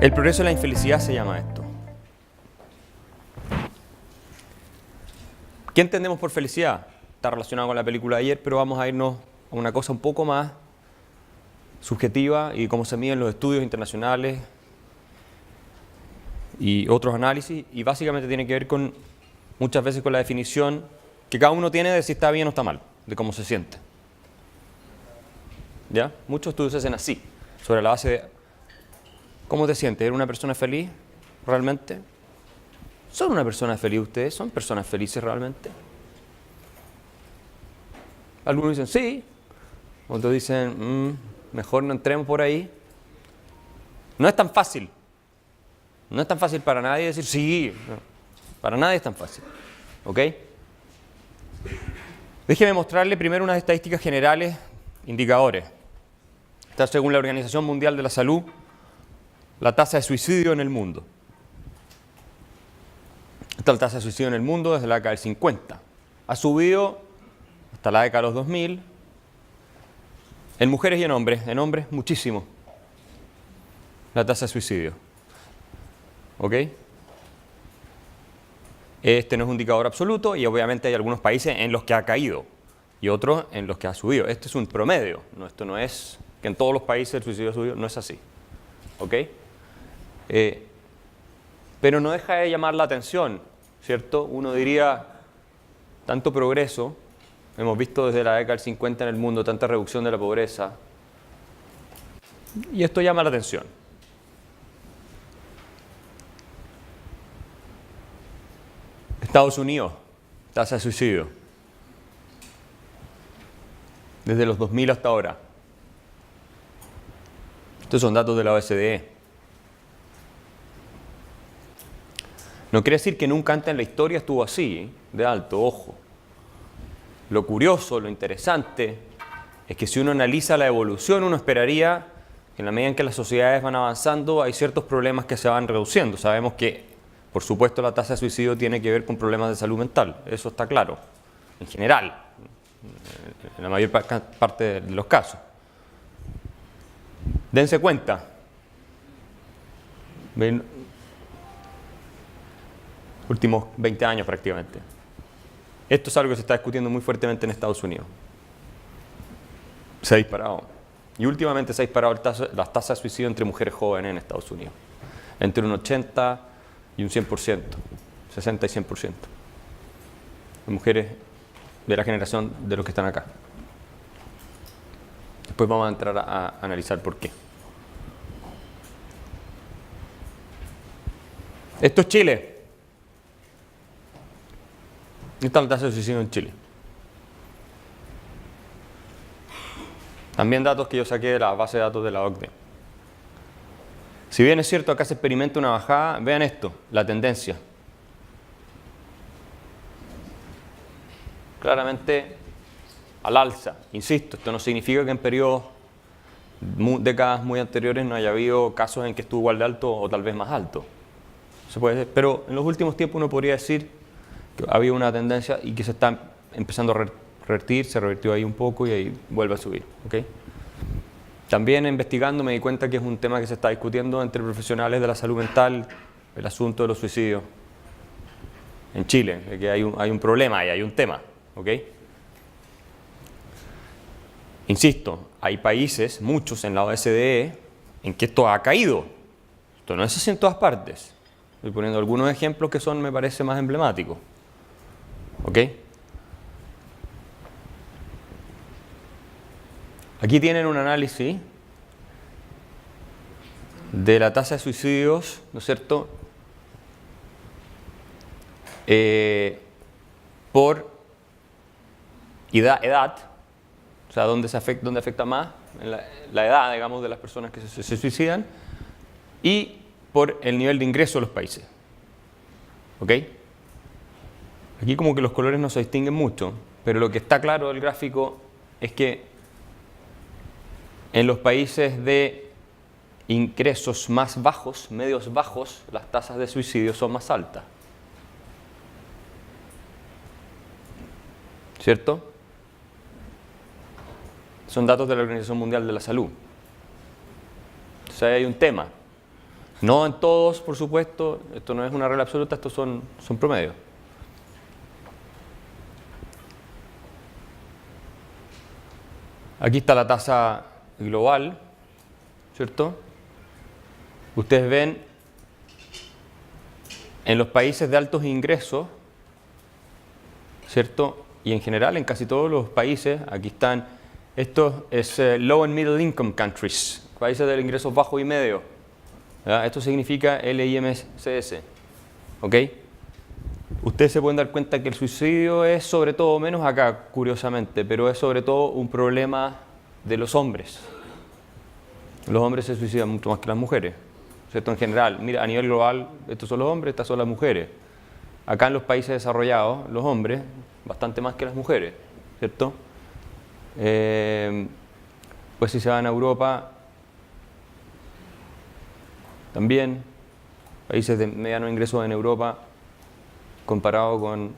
El progreso de la infelicidad se llama esto. ¿Qué entendemos por felicidad? Está relacionado con la película de ayer, pero vamos a irnos a una cosa un poco más subjetiva y cómo se miden los estudios internacionales y otros análisis, y básicamente tiene que ver con, muchas veces, con la definición que cada uno tiene de si está bien o está mal, de cómo se siente. ¿Ya? Muchos estudios se hacen así, sobre la base de ¿cómo te sientes? ¿Eres una persona feliz realmente? ¿Son una persona feliz ustedes? ¿Son personas felices realmente? Algunos dicen sí, otros dicen mejor no entremos por ahí. No es tan fácil. No es tan fácil para nadie decir sí. No, para nadie es tan fácil. ¿Ok? Déjeme mostrarle primero unas estadísticas generales, indicadores. Está según la Organización Mundial de la Salud, la tasa de suicidio en el mundo. Esta es la tasa de suicidio en el mundo desde la década del 50. Ha subido hasta la década de los 2000. En mujeres y en hombres muchísimo. La tasa de suicidio. ¿Ok? Este no es un indicador absoluto y obviamente hay algunos países en los que ha caído y otros en los que ha subido. Este es un promedio. No, esto no es que en todos los países el suicidio ha subido, no es así. ¿Ok? Pero no deja de llamar la atención, ¿cierto? Uno diría, tanto progreso, hemos visto desde la década del 50 en el mundo, tanta reducción de la pobreza, y esto llama la atención. Estados Unidos, tasa de suicidio, desde los 2000 hasta ahora. Estos son datos de la OCDE. No quiere decir que nunca antes en la historia estuvo así, de alto, ojo. Lo curioso, lo interesante, es que si uno analiza la evolución, uno esperaría que en la medida en que las sociedades van avanzando, hay ciertos problemas que se van reduciendo. Sabemos que, por supuesto, la tasa de suicidio tiene que ver con problemas de salud mental, eso está claro, en general, en la mayor parte de los casos. Dense cuenta. ¿Ven? Últimos 20 años prácticamente. Esto es algo que se está discutiendo muy fuertemente en Estados Unidos. Se ha disparado. Y últimamente se ha disparado las tasas de suicidio entre mujeres jóvenes en Estados Unidos. Entre un 80 y un 100%. 60 y 100%. De mujeres de la generación de los que están acá. Después vamos a entrar a analizar por qué. Esto es Chile. Esta es la tasa de suicidio en Chile. También datos que yo saqué de la base de datos de la OCDE. Si bien es cierto, acá se experimenta una bajada, vean esto, la tendencia. Claramente al alza. Insisto, esto no significa que en periodos, décadas muy anteriores, no haya habido casos en que estuvo igual de alto o tal vez más alto. Se puede decir, pero en los últimos tiempos uno podría decir que había una tendencia y que se está empezando a revertir, se revirtió ahí un poco y ahí vuelve a subir. ¿Okay? También investigando me di cuenta que es un tema que se está discutiendo entre profesionales de la salud mental, el asunto de los suicidios en Chile, que hay un problema y hay un tema. ¿Okay? Insisto, hay países, muchos en la OCDE, en que esto ha caído. Esto no es así en todas partes. Estoy poniendo algunos ejemplos que son, me parece, más emblemáticos. ¿Ok? Aquí tienen un análisis de la tasa de suicidios, ¿no es cierto? Por edad, o sea, dónde afecta más, la edad, digamos, de las personas que se suicidan, y por el nivel de ingreso de los países. ¿Ok? Aquí como que los colores no se distinguen mucho, pero lo que está claro del gráfico es que en los países de ingresos más bajos, medios bajos, las tasas de suicidio son más altas. ¿Cierto? Son datos de la Organización Mundial de la Salud. Entonces ahí hay un tema. No en todos, por supuesto, esto no es una regla absoluta, estos son promedios. Aquí está la tasa global, ¿cierto? Ustedes ven en los países de altos ingresos, ¿cierto? Y en general en casi todos los países, aquí están, esto es Low and Middle Income Countries, países de ingresos bajos y medios. Esto significa LIMCS, ¿ok? Ustedes se pueden dar cuenta que el suicidio es sobre todo, menos acá, curiosamente, pero es sobre todo un problema de los hombres. Los hombres se suicidan mucho más que las mujeres, ¿cierto? En general, mira, a nivel global, estos son los hombres, estas son las mujeres. Acá en los países desarrollados, los hombres, bastante más que las mujeres, ¿cierto? Pues si se van a Europa, también, países de mediano ingreso en Europa, comparado con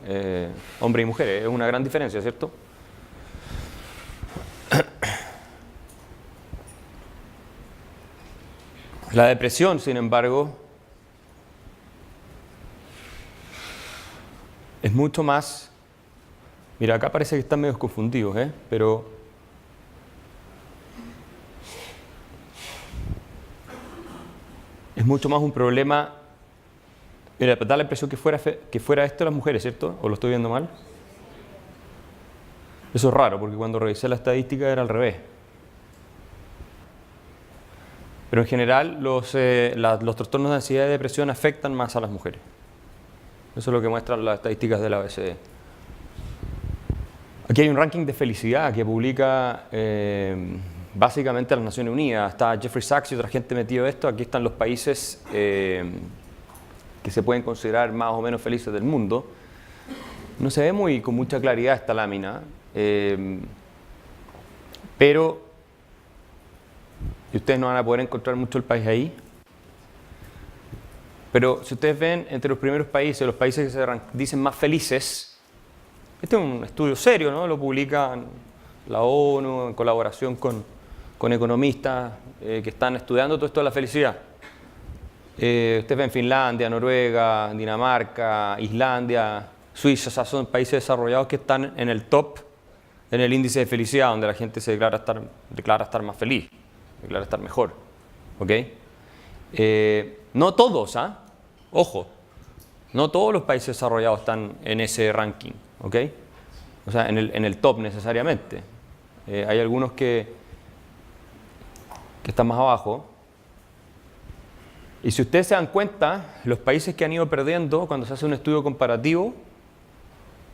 hombres y mujeres. Es una gran diferencia, ¿cierto? La depresión, sin embargo, es mucho más... Mira, acá parece que están medio confundidos, pero... Es mucho más un problema... Mira, da la impresión que fuera esto las mujeres, ¿cierto? ¿O lo estoy viendo mal? Eso es raro, porque cuando revisé la estadística era al revés. Pero en general los trastornos de ansiedad y depresión afectan más a las mujeres. Eso es lo que muestran las estadísticas de la OECD. Aquí hay un ranking de felicidad que publica básicamente las Naciones Unidas. Está Jeffrey Sachs y otra gente metido en esto. Aquí están los países que se pueden considerar más o menos felices del mundo. No se ve con mucha claridad esta lámina, pero y ustedes no van a poder encontrar mucho el país ahí. Pero si ustedes ven entre los primeros países, los países que se dicen más felices, este es un estudio serio, ¿no? Lo publica la ONU en colaboración con economistas que están estudiando todo esto de la felicidad. Ustedes ven Finlandia, Noruega, Dinamarca, Islandia, Suiza, o sea, son países desarrollados que están en el top, en el índice de felicidad, donde la gente se declara estar más feliz, declara estar mejor. ¿Ok? No todos, ojo, no todos los países desarrollados están en ese ranking, ¿ok? O sea, en el top necesariamente. Hay algunos que están más abajo. Y si ustedes se dan cuenta, los países que han ido perdiendo, cuando se hace un estudio comparativo,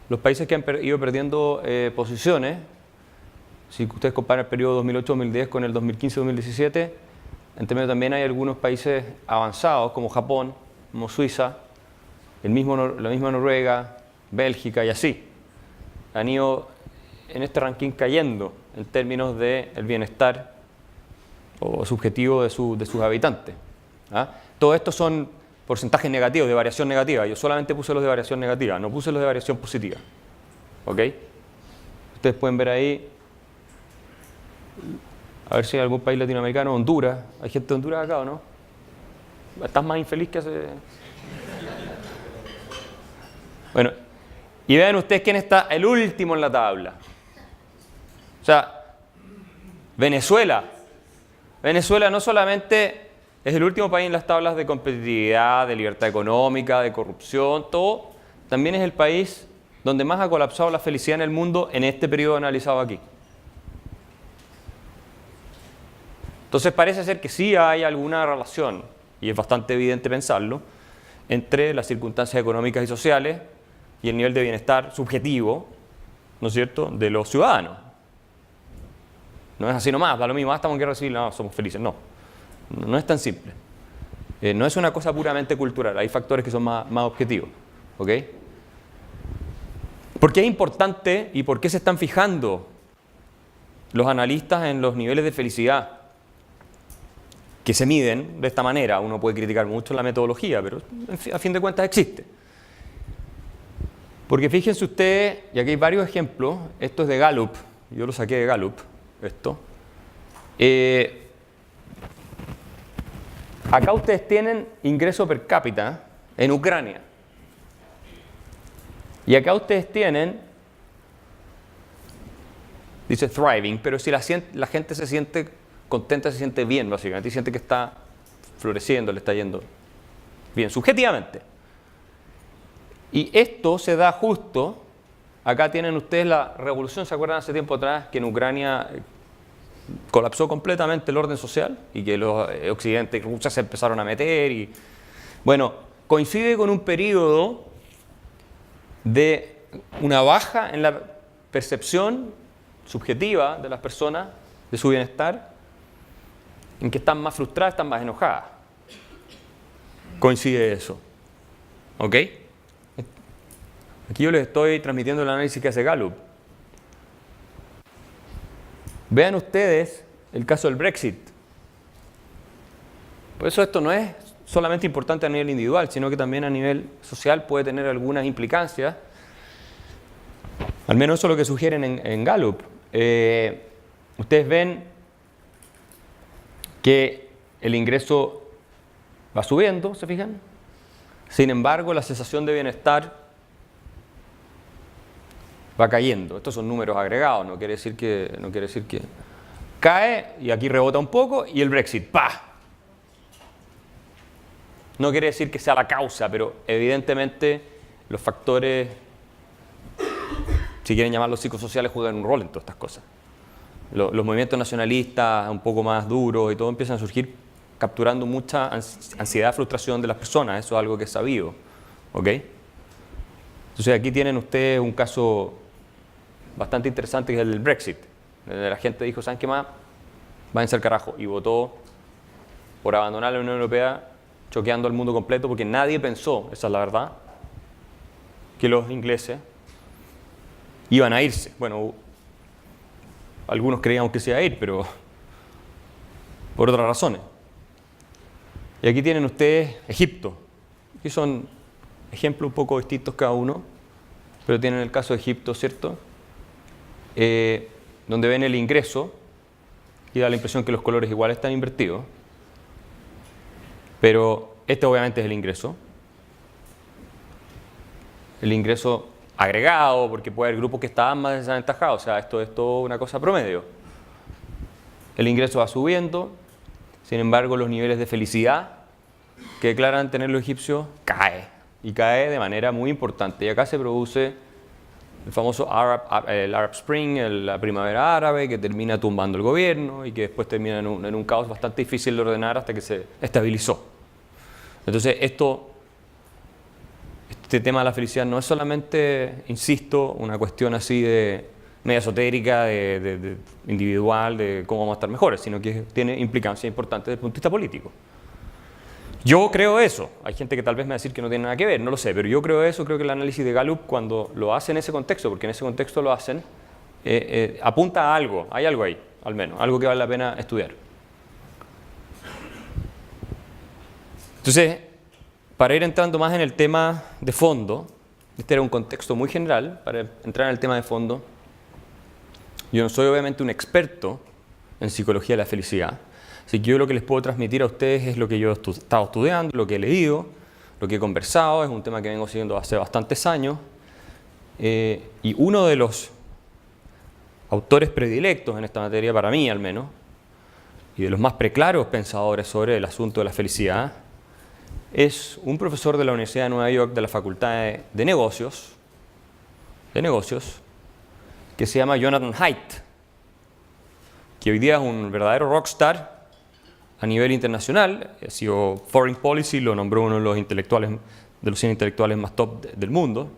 los países que han ido perdiendo posiciones, si ustedes comparan el periodo 2008-2010 con el 2015-2017, entre medio también hay algunos países avanzados, como Japón, como Suiza, la misma Noruega, Bélgica y así. Han ido en este ranking cayendo en términos del bienestar o subjetivo de sus habitantes. Todo esto son porcentajes negativos, de variación negativa. Yo solamente puse los de variación negativa, no puse los de variación positiva. ¿Ok? Ustedes pueden ver ahí, a ver si hay algún país latinoamericano, Honduras. ¿Hay gente de Honduras acá o no? ¿Estás más infeliz que hace...? Bueno, y vean ustedes quién está el último en la tabla. O sea, Venezuela. Venezuela no solamente es el último país en las tablas de competitividad, de libertad económica, de corrupción, todo, también es el país donde más ha colapsado la felicidad en el mundo en este periodo analizado aquí. Entonces parece ser que sí hay alguna relación, y es bastante evidente pensarlo, entre las circunstancias económicas y sociales y el nivel de bienestar subjetivo, ¿no es cierto?, de los ciudadanos. No es así nomás, da lo mismo, estamos en guerra civil, no, somos felices, no. No es tan simple. No es una cosa puramente cultural, hay factores que son más objetivos. ¿Ok? ¿Por qué es importante y por qué se están fijando los analistas en los niveles de felicidad que se miden de esta manera? Uno puede criticar mucho la metodología, pero a fin de cuentas existe. Porque fíjense ustedes, y aquí hay varios ejemplos, esto es de Gallup, yo lo saqué de Gallup, esto. Acá ustedes tienen ingreso per cápita en Ucrania. Y acá ustedes tienen, dice thriving, pero si la gente se siente contenta, se siente bien, básicamente, y siente que está floreciendo, le está yendo bien, subjetivamente. Y esto se da justo, acá tienen ustedes la revolución, ¿se acuerdan hace tiempo atrás que en Ucrania colapsó completamente el orden social y que los occidentes y Rusia se empezaron a meter? Y bueno, coincide con un periodo de una baja en la percepción subjetiva de las personas de su bienestar, en que están más frustradas, están más enojadas. Coincide eso. ¿Ok? Aquí yo les estoy transmitiendo el análisis que hace Gallup. Vean ustedes el caso del Brexit. Por eso esto no es solamente importante a nivel individual, sino que también a nivel social puede tener algunas implicancias. Al menos eso es lo que sugieren en Gallup. Ustedes ven que el ingreso va subiendo, ¿se fijan? Sin embargo, la sensación de bienestar va cayendo. Estos son números agregados, no quiere decir que cae y aquí rebota un poco y el Brexit, ¡pah! No quiere decir que sea la causa, pero evidentemente los factores, si quieren llamarlos psicosociales, juegan un rol en todas estas cosas. Los movimientos nacionalistas un poco más duros y todo empiezan a surgir capturando mucha ansiedad, frustración de las personas. Eso es algo que es sabido. ¿Ok? Entonces aquí tienen ustedes un caso bastante interesante que es el del Brexit. Donde la gente dijo, ¿saben qué más? Váyanse al carajo. Y votó por abandonar la Unión Europea, choqueando al mundo completo, porque nadie pensó, esa es la verdad, que los ingleses iban a irse. Bueno, algunos creíamos que se iba a ir, pero por otras razones. Y aquí tienen ustedes Egipto. Aquí son ejemplos un poco distintos cada uno, pero tienen el caso de Egipto, ¿cierto? Donde ven el ingreso y da la impresión que los colores igual están invertidos. Pero este obviamente es el ingreso. El ingreso agregado, porque puede haber grupos que estaban más desaventajados, o sea, esto es todo una cosa promedio. El ingreso va subiendo, sin embargo los niveles de felicidad que declaran tener los egipcios cae, y cae de manera muy importante. Y acá se produce el famoso el Arab Spring, la primavera árabe, que termina tumbando el gobierno y que después termina en un caos bastante difícil de ordenar hasta que se estabilizó. Entonces este tema de la felicidad no es solamente, insisto, una cuestión así de media esotérica, de individual, de cómo vamos a estar mejores, sino que tiene implicancias importantes desde el punto de vista político. Yo creo eso. Hay gente que tal vez me va a decir que no tiene nada que ver, no lo sé, pero yo creo eso. Creo que el análisis de Gallup, cuando lo hace en ese contexto, porque en ese contexto lo hacen, apunta a algo, hay algo ahí, al menos, algo que vale la pena estudiar. Entonces, para ir entrando más en el tema de fondo, este era un contexto muy general, para entrar en el tema de fondo, yo no soy obviamente un experto en psicología de la felicidad, así que yo lo que les puedo transmitir a ustedes es lo que yo he estado estudiando, lo que he leído, lo que he conversado, es un tema que vengo siguiendo hace bastantes años, y uno de los autores predilectos en esta materia, para mí al menos, y de los más preclaros pensadores sobre el asunto de la felicidad, es un profesor de la Universidad de Nueva York, de la Facultad de Negocios, que se llama Jonathan Haidt, que hoy día es un verdadero rockstar a nivel internacional. Ha sido Foreign Policy, lo nombró uno de los intelectuales, de los 100 intelectuales más top del mundo,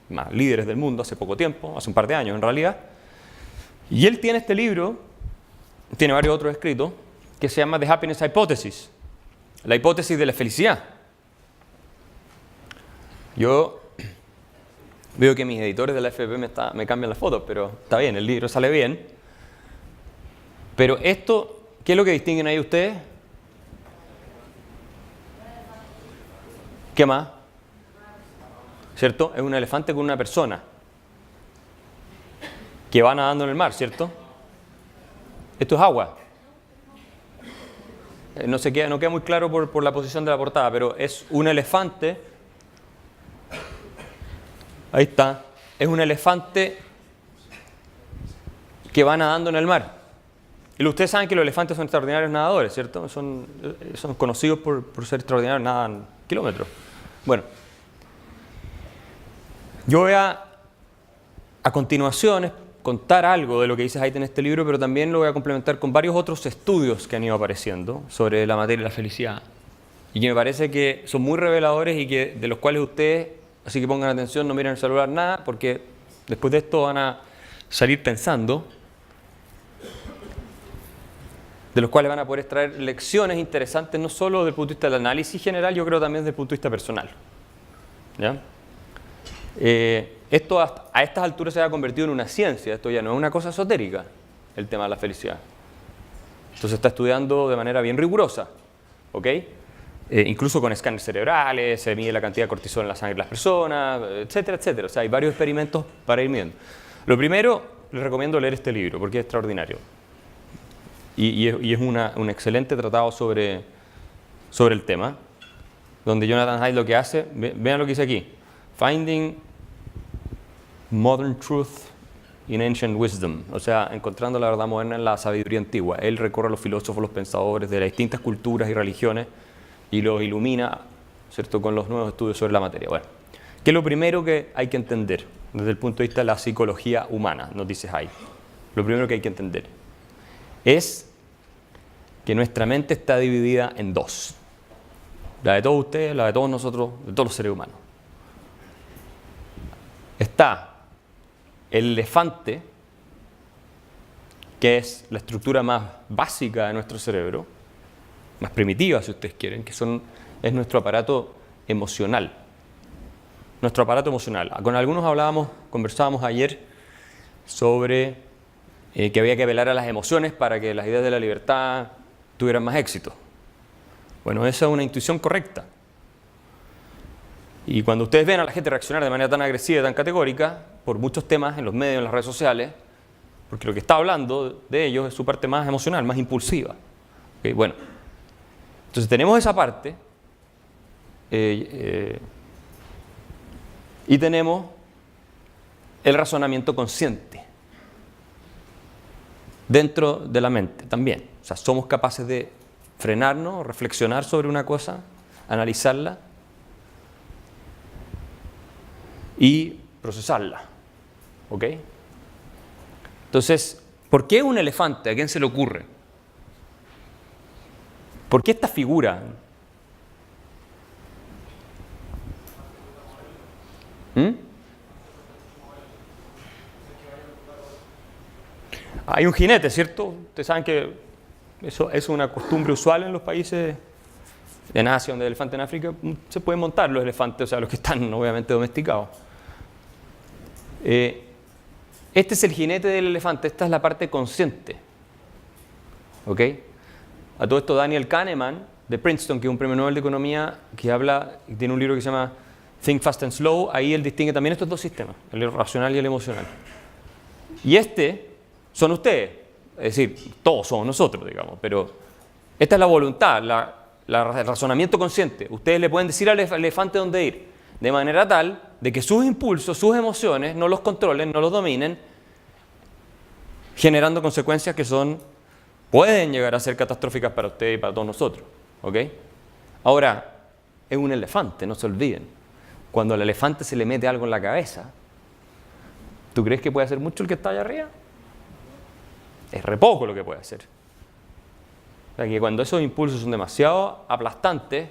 más líderes del mundo hace poco tiempo, hace un par de años en realidad. Y él tiene este libro, tiene varios otros escritos, que se llama The Happiness Hypothesis, la hipótesis de la felicidad. Yo veo que mis editores de la FP me cambian las fotos, pero está bien, el libro sale bien. Pero esto, ¿qué es lo que distinguen ahí ustedes? ¿Qué más? ¿Cierto? Es un elefante con una persona que va nadando en el mar, ¿cierto? Esto es agua. no queda muy claro por la posición de la portada, pero es un elefante. Ahí está. Es un elefante que va nadando en el mar. Y ustedes saben que los elefantes son extraordinarios nadadores, ¿cierto? Son conocidos por ser extraordinarios, nadan kilómetros. Bueno, yo voy a continuación contar algo de lo que dice Haidt en este libro, pero también lo voy a complementar con varios otros estudios que han ido apareciendo sobre la materia de la felicidad y que me parece que son muy reveladores y de los cuales ustedes, así que pongan atención, no miren el celular nada, porque después de esto van a salir pensando, de los cuales van a poder extraer lecciones interesantes, no solo desde el punto de vista del análisis general, yo creo también desde el punto de vista personal. ¿Ya? Esto a estas alturas se ha convertido en una ciencia, esto ya no es una cosa esotérica, el tema de la felicidad. Esto se está estudiando de manera bien rigurosa, ¿ok? Incluso con escáneres cerebrales, se mide la cantidad de cortisol en la sangre de las personas, etcétera, etcétera. O sea, hay varios experimentos para ir viendo. Lo primero, les recomiendo leer este libro, porque es extraordinario. Y es un excelente tratado sobre el tema, donde Jonathan Haidt lo que hace, vean lo que dice aquí, Finding Modern Truth in Ancient Wisdom, o sea, encontrando la verdad moderna en la sabiduría antigua. Él recorre a los filósofos, los pensadores de las distintas culturas y religiones y los ilumina, ¿cierto?, con los nuevos estudios sobre la materia. Bueno, ¿qué es lo primero que hay que entender desde el punto de vista de la psicología humana? Nos dice Haidt. Lo primero que hay que entender es que nuestra mente está dividida en dos. La de todos ustedes, la de todos nosotros, de todos los seres humanos. Está el elefante, que es la estructura más básica de nuestro cerebro, más primitiva si ustedes quieren, es nuestro aparato emocional. Nuestro aparato emocional. Con algunos conversábamos ayer sobre que había que apelar a las emociones para que las ideas de la libertad tuvieran más éxito. Bueno, esa es una intuición correcta. Y cuando ustedes ven a la gente reaccionar de manera tan agresiva y tan categórica por muchos temas en los medios, en las redes sociales, porque lo que está hablando de ellos es su parte más emocional, más impulsiva. ¿Okay? Bueno, entonces tenemos esa parte y tenemos el razonamiento consciente dentro de la mente también. O sea, somos capaces de frenarnos, reflexionar sobre una cosa, analizarla y procesarla. ¿Ok? Entonces, ¿por qué un elefante? ¿A quién se le ocurre? ¿Por qué esta figura? Hay un jinete, ¿cierto? Ustedes saben que eso es una costumbre usual en los países en Asia, donde hay elefantes en África. Se pueden montar los elefantes, o sea, los que están obviamente domesticados. Este es el jinete del elefante, esta es la parte consciente. ¿Ok? A todo esto Daniel Kahneman, de Princeton, que es un premio Nobel de Economía, que tiene un libro que se llama Think Fast and Slow, ahí él distingue también estos dos sistemas, el racional y el emocional. Y son ustedes, es decir, todos somos nosotros, digamos, pero esta es la voluntad, el razonamiento consciente. Ustedes le pueden decir al elefante dónde ir, de manera tal de que sus impulsos, sus emociones, no los controlen, no los dominen, generando consecuencias que pueden llegar a ser catastróficas para usted y para todos nosotros. ¿Ok? Ahora, es un elefante, no se olviden. Cuando al elefante se le mete algo en la cabeza, ¿tú crees que puede hacer mucho el que está allá arriba? Es re poco lo que puede hacer. O sea, que cuando esos impulsos son demasiado aplastantes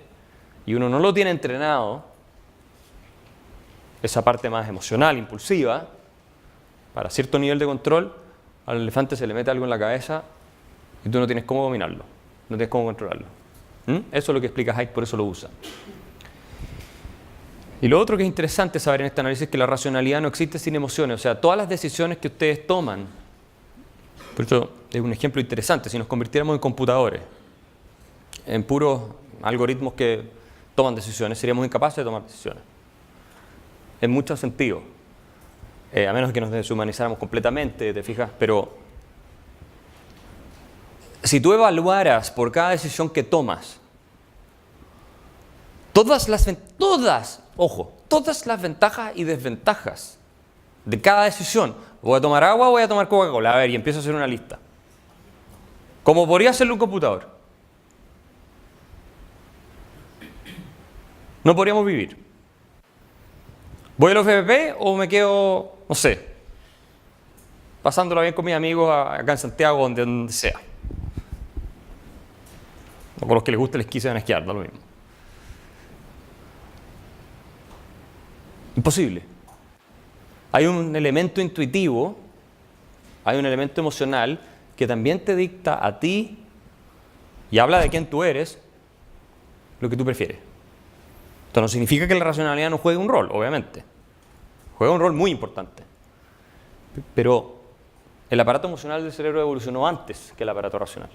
y uno no lo tiene entrenado, esa parte más emocional, impulsiva, para cierto nivel de control, al elefante se le mete algo en la cabeza y tú no tienes cómo dominarlo, no tienes cómo controlarlo. Eso es lo que explica Haidt, por eso lo usa. Y lo otro que es interesante saber en este análisis es que la racionalidad no existe sin emociones. O sea, todas las decisiones que ustedes toman, por eso es un ejemplo interesante, si nos convirtiéramos en computadores, en puros algoritmos que toman decisiones, seríamos incapaces de tomar decisiones. En muchos sentidos. A menos que nos deshumanizáramos completamente, ¿te fijas? Pero si tú evaluaras por cada decisión que tomas, todas las ventajas y desventajas de cada decisión, voy a tomar agua o voy a tomar Coca-Cola, a ver, y empiezo a hacer una lista. Como podría hacerlo un computador. No podríamos vivir. ¿Voy a los FPP o me quedo, no sé, pasándola bien con mis amigos acá en Santiago, donde sea? O con los que les gusta el esquí se van a esquiar, da lo mismo. Imposible. Hay un elemento intuitivo, hay un elemento emocional que también te dicta a ti y habla de quién tú eres, lo que tú prefieres. Esto no significa que la racionalidad no juegue un rol, obviamente. Juega un rol muy importante. Pero el aparato emocional del cerebro evolucionó antes que el aparato racional.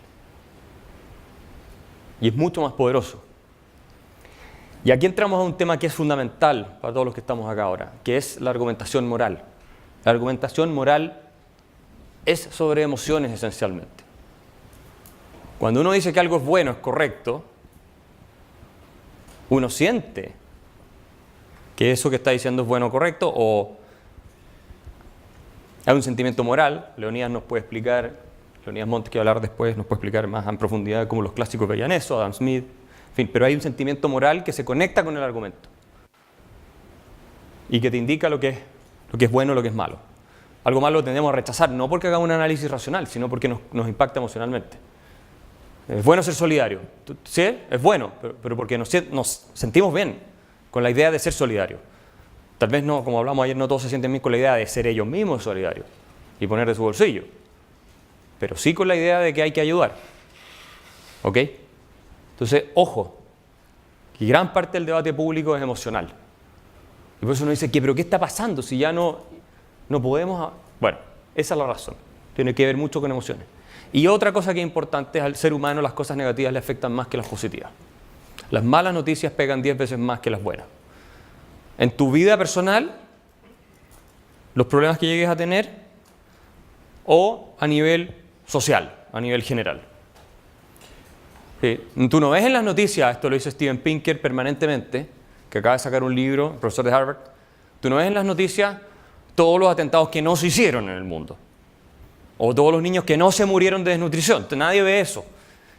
Y es mucho más poderoso. Y aquí entramos a un tema que es fundamental para todos los que estamos acá ahora, que es la argumentación moral. La argumentación moral es sobre emociones esencialmente. Cuando uno dice que algo es bueno, es correcto, uno siente que eso que está diciendo es bueno o correcto, o hay un sentimiento moral. Leonidas Montes, que va a hablar después, nos puede explicar más en profundidad cómo los clásicos veían eso, Adam Smith, en fin, pero hay un sentimiento moral que se conecta con el argumento y que te indica lo que es bueno o lo que es malo. Algo malo lo tendemos a rechazar, no porque haga un análisis racional, sino porque nos impacta emocionalmente. Es bueno ser solidario. Sí, es bueno, pero porque nos sentimos bien con la idea de ser solidario. Tal vez no, como hablamos ayer, no todos se sienten bien con la idea de ser ellos mismos solidarios y poner de su bolsillo, pero sí con la idea de que hay que ayudar. ¿Ok? Entonces, ojo, que gran parte del debate público es emocional. Y por eso uno dice, ¿pero qué está pasando si ya no podemos? Bueno, esa es la razón. Tiene que ver mucho con emociones. Y otra cosa que es importante es al ser humano las cosas negativas le afectan más que las positivas. Las malas noticias pegan 10 veces más que las buenas. En tu vida personal, los problemas que llegues a tener, o a nivel social, a nivel general. Sí. Tú no ves en las noticias, esto lo dice Steven Pinker permanentemente, que acaba de sacar un libro, profesor de Harvard, tú no ves en las noticias todos los atentados que no se hicieron en el mundo, o todos los niños que no se murieron de desnutrición. Nadie ve eso.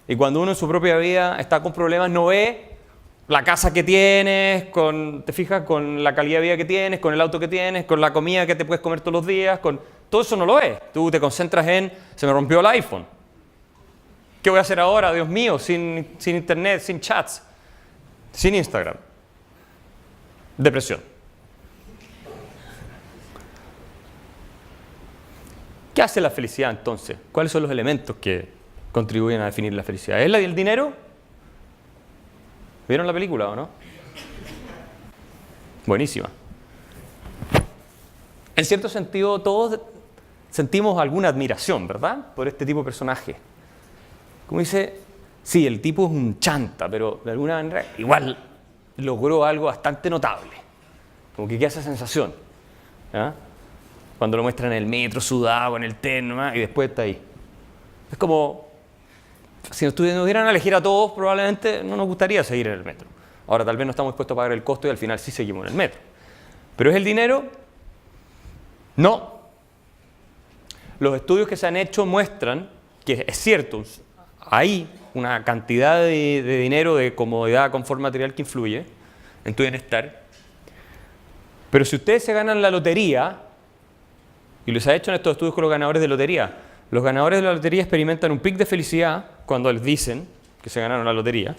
Y cuando uno en su propia vida está con problemas, no ve la casa que tienes, te fijas, con la calidad de vida que tienes, con el auto que tienes, con la comida que te puedes comer todos los días, todo eso no lo ves. Tú te concentras en, se me rompió el iPhone. ¿Qué voy a hacer ahora, Dios mío, sin internet, sin chats, sin Instagram? Depresión. ¿Qué hace la felicidad entonces? ¿Cuáles son los elementos que contribuyen a definir la felicidad? ¿Es la del dinero? ¿Vieron la película o no? Buenísima. En cierto sentido, todos sentimos alguna admiración, ¿verdad?, por este tipo de personaje. Como dice, sí, el tipo es un chanta, pero de alguna manera igual logró algo bastante notable. Como que queda esa sensación. ¿Ah? Cuando lo muestran en el metro, sudado, en el terno, y después está ahí. Es como, si nos dieran a elegir a todos, probablemente no nos gustaría seguir en el metro. Ahora tal vez no estamos dispuestos a pagar el costo y al final sí seguimos en el metro. ¿Pero es el dinero? No. Los estudios que se han hecho muestran que es cierto, hay una cantidad de dinero, de comodidad, confort material que influye en tu bienestar. Pero si ustedes se ganan la lotería, y les ha hecho en estos estudios con los ganadores de lotería, los ganadores de la lotería experimentan un pic de felicidad cuando les dicen que se ganaron la lotería.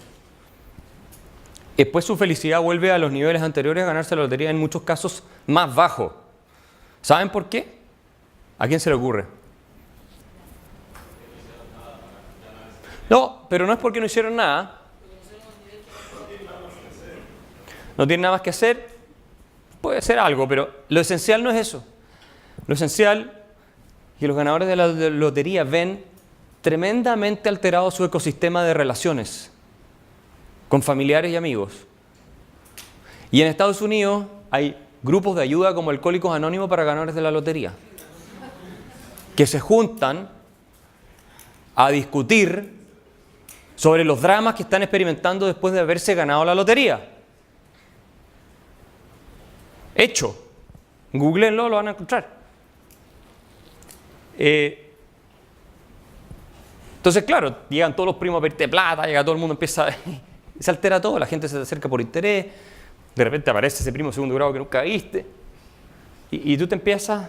Después su felicidad vuelve a los niveles anteriores a ganarse la lotería, en muchos casos más bajo. ¿Saben por qué? ¿A quién se le ocurre? No, pero no es porque no hicieron nada. No tienen nada más que hacer. Puede ser algo, pero lo esencial no es eso. Lo esencial es que los ganadores de la lotería ven tremendamente alterado su ecosistema de relaciones con familiares y amigos. Y en Estados Unidos hay grupos de ayuda como Alcohólicos Anónimos para ganadores de la lotería, que se juntan a discutir sobre los dramas que están experimentando después de haberse ganado la lotería. Hecho. Googleenlo, lo van a encontrar. Entonces, claro, llegan todos los primos a pedirte plata, llega todo el mundo, empieza se altera todo, la gente se te acerca por interés, de repente aparece ese primo de segundo grado que nunca viste, y tú te empiezas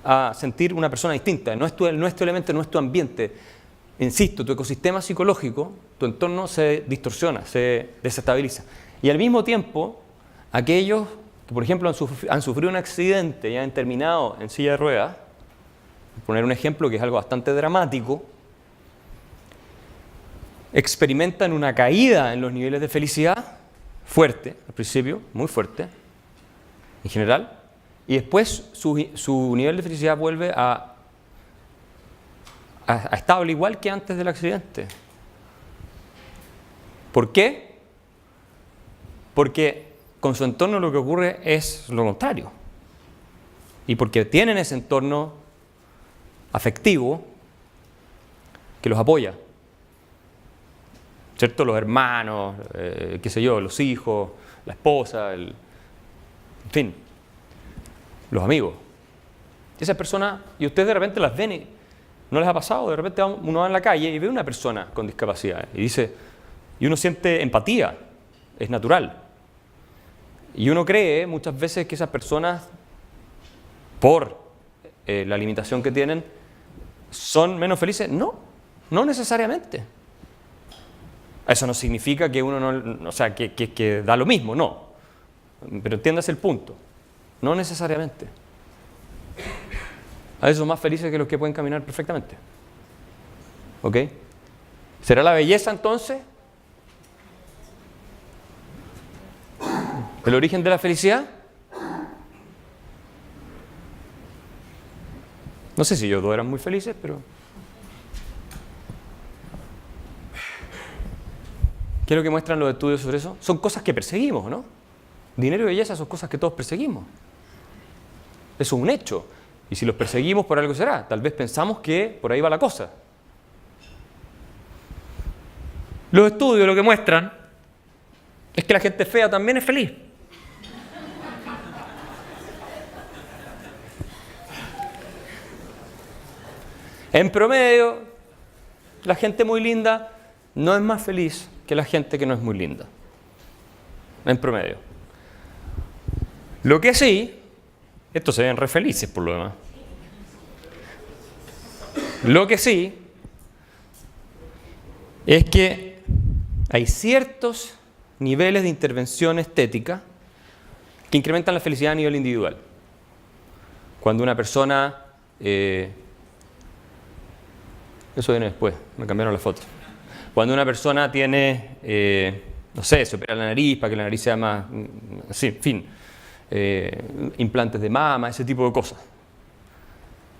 a sentir una persona distinta. No es tu elemento, no es tu ambiente. Insisto, tu ecosistema psicológico, tu entorno se distorsiona, se desestabiliza. Y al mismo tiempo, aquellos que, por ejemplo, han sufrido un accidente y han terminado en silla de ruedas, por poner un ejemplo que es algo bastante dramático, experimentan una caída en los niveles de felicidad fuerte, al principio, muy fuerte, en general, y después su nivel de felicidad vuelve a estable igual que antes del accidente. ¿Por qué? Porque con su entorno lo que ocurre es lo contrario. Y porque tienen ese entorno afectivo que los apoya. ¿Cierto? Los hermanos, qué sé yo, los hijos, la esposa, en fin, los amigos. Y esas personas, y ustedes de repente las ven y no les ha pasado, de repente uno va en la calle y ve una persona con discapacidad y uno siente empatía, es natural. Y uno cree muchas veces que esas personas, por la limitación que tienen, son menos felices. No, no necesariamente. Eso no significa que uno no, o sea, que da lo mismo, no. Pero entiendas el punto. No necesariamente. A veces son más felices que los que pueden caminar perfectamente. ¿Ok? ¿Será la belleza entonces el origen de la felicidad? No sé si ellos dos eran muy felices, pero... ¿Qué es lo que muestran los estudios sobre eso? Son cosas que perseguimos, ¿no? Dinero y belleza son cosas que todos perseguimos. Eso es un hecho. Y si los perseguimos, por algo será. Tal vez pensamos que por ahí va la cosa. Los estudios lo que muestran es que la gente fea también es feliz. En promedio, la gente muy linda no es más feliz que la gente que no es muy linda. En promedio. Lo que sí, estos se ven re felices por lo demás. Lo que sí es que hay ciertos niveles de intervención estética que incrementan la felicidad a nivel individual. Cuando una persona... eso viene después, me cambiaron la foto. Cuando una persona tiene, no sé, se opera la nariz para que la nariz sea más... sí, en fin, implantes de mama, ese tipo de cosas.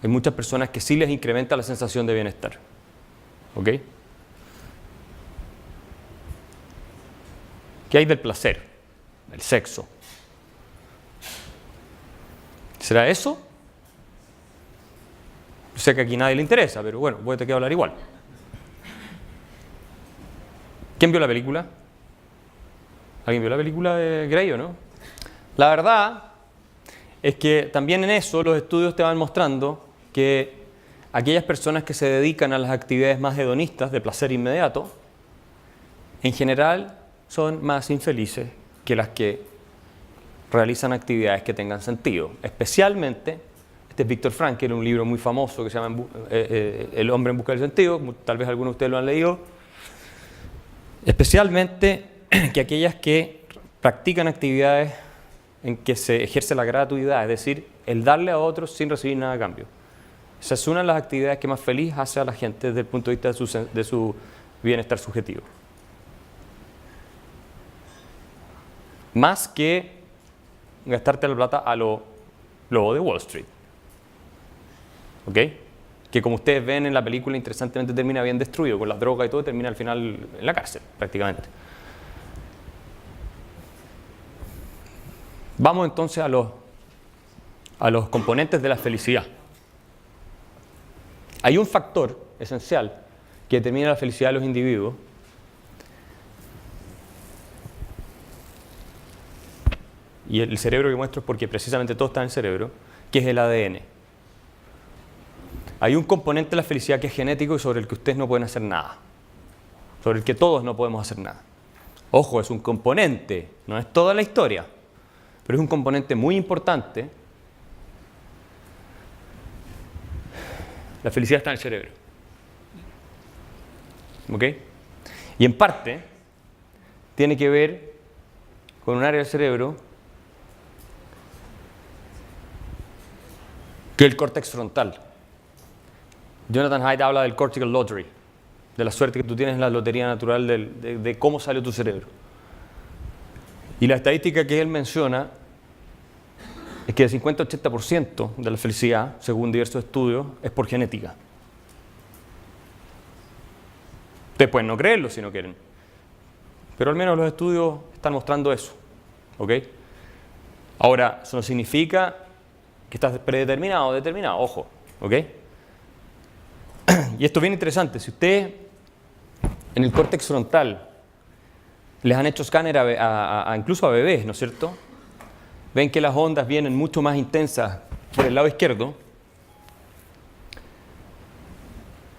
Hay muchas personas que sí les incrementa la sensación de bienestar. ¿Ok? ¿Qué hay del placer? El sexo. ¿Será eso? Sé que aquí a nadie le interesa, pero bueno, voy a tener que hablar igual. ¿Quién vio la película? ¿Alguien vio la película de Grey o no? La verdad es que también en eso los estudios te van mostrando que aquellas personas que se dedican a las actividades más hedonistas de placer inmediato, en general son más infelices que las que realizan actividades que tengan sentido. Especialmente, este es Viktor Frankl, un libro muy famoso que se llama El hombre en busca del sentido, tal vez algunos de ustedes lo han leído. Especialmente que aquellas que practican actividades en que se ejerce la gratuidad, es decir, el darle a otros sin recibir nada a cambio. Esa es una de las actividades que más feliz hace a la gente desde el punto de vista de su bienestar subjetivo. Más que gastarte la plata a lo lobo de Wall Street. ¿Ok? Que como ustedes ven en la película, interesantemente termina bien destruido, con las drogas y todo, termina al final en la cárcel, prácticamente. Vamos entonces a los componentes de la felicidad. Hay un factor esencial que determina la felicidad de los individuos, y el cerebro que muestro es porque precisamente todo está en el cerebro, que es el ADN. Hay un componente de la felicidad que es genético y sobre el que ustedes no pueden hacer nada. Sobre el que todos no podemos hacer nada. Ojo, es un componente, no es toda la historia, pero es un componente muy importante. La felicidad está en el cerebro. ¿Ok? Y en parte tiene que ver con un área del cerebro que es el córtex frontal. Jonathan Haidt habla del cortical lottery, de la suerte que tú tienes en la lotería natural de cómo salió tu cerebro. Y la estadística que él menciona es que el 50-80% de la felicidad, según diversos estudios, es por genética. Ustedes pueden no creerlo si no quieren, pero al menos los estudios están mostrando eso. ¿Ok? Ahora, eso no significa que estás predeterminado o determinado, ojo. ¿Ok? Y esto es bien interesante. Si ustedes en el córtex frontal les han hecho escáner incluso a bebés, ¿no es cierto? Ven que las ondas vienen mucho más intensas por el lado izquierdo.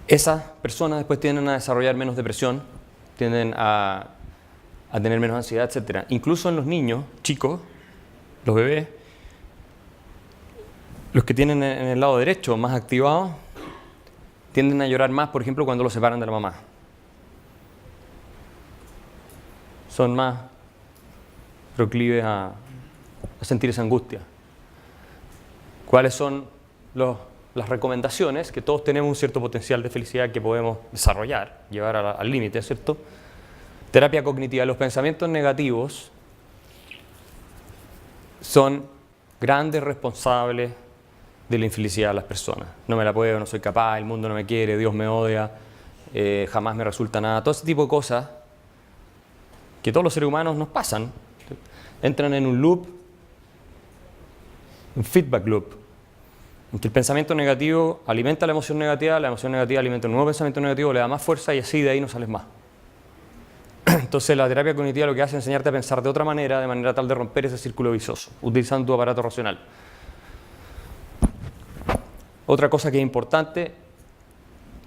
Esas personas después tienden a desarrollar menos depresión, tienden a tener menos ansiedad, etc. Incluso en los niños chicos, los bebés, los que tienen en el lado derecho más activados, tienden a llorar más, por ejemplo, cuando los separan de la mamá. Son más proclives a sentir esa angustia. ¿Cuáles son las recomendaciones? Que todos tenemos un cierto potencial de felicidad que podemos desarrollar, llevar al límite, ¿cierto? Terapia cognitiva. Los pensamientos negativos son grandes responsables de la infelicidad de las personas. No me la puedo, no soy capaz, el mundo no me quiere, Dios me odia, jamás me resulta nada. Todo ese tipo de cosas que todos los seres humanos nos pasan, entran en un loop, un feedback loop, en que el pensamiento negativo alimenta la emoción negativa alimenta un nuevo pensamiento negativo, le da más fuerza y así de ahí no sales más. Entonces la terapia cognitiva lo que hace es enseñarte a pensar de otra manera, de manera tal de romper ese círculo vicioso, utilizando tu aparato racional. Otra cosa que es importante,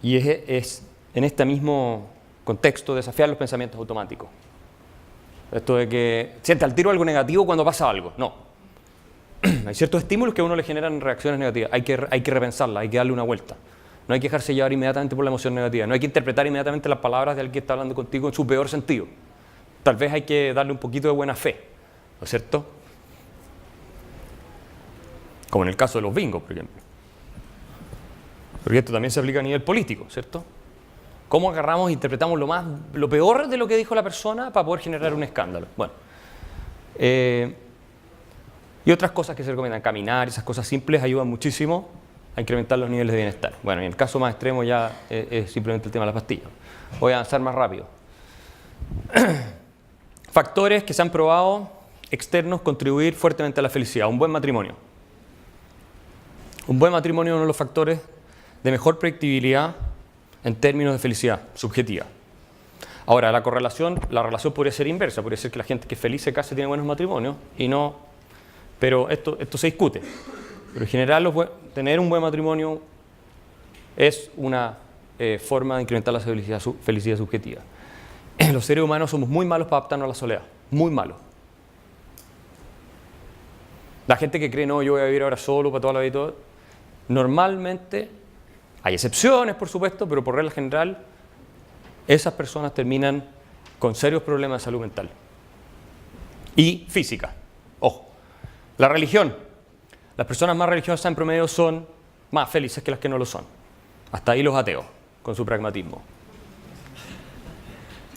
y es en este mismo contexto, desafiar los pensamientos automáticos. Esto de que siente al tiro algo negativo cuando pasa algo. No. Hay ciertos estímulos que a uno le generan reacciones negativas. Hay que repensarlas, hay que darle una vuelta. No hay que dejarse llevar inmediatamente por la emoción negativa. No hay que interpretar inmediatamente las palabras de alguien que está hablando contigo en su peor sentido. Tal vez hay que darle un poquito de buena fe, ¿no es cierto? Como en el caso de los bingos, por ejemplo. Porque esto también se aplica a nivel político, ¿cierto? ¿Cómo agarramos e interpretamos lo peor de lo que dijo la persona para poder generar un escándalo? Bueno. Y otras cosas que se recomiendan, caminar, esas cosas simples ayudan muchísimo a incrementar los niveles de bienestar. Bueno, y en el caso más extremo ya es simplemente el tema de las pastillas. Voy a avanzar más rápido. Factores que se han probado externos contribuir fuertemente a la felicidad. Un buen matrimonio. Un buen matrimonio es uno de los factores de mejor predictibilidad en términos de felicidad subjetiva. Ahora, la relación podría ser inversa, podría ser que la gente que es feliz se casa y tiene buenos matrimonios y no, pero esto se discute. Pero en general tener un buen matrimonio es una forma de incrementar la felicidad subjetiva. Los seres humanos somos muy malos para adaptarnos a la soledad, muy malos. La gente que cree, no, yo voy a vivir ahora solo para toda la vida y todo, normalmente, hay excepciones por supuesto, pero por regla general, esas personas terminan con serios problemas de salud mental y física. Ojo, la religión. Las personas más religiosas en promedio son más felices que las que no lo son. Hasta ahí los ateos, con su pragmatismo.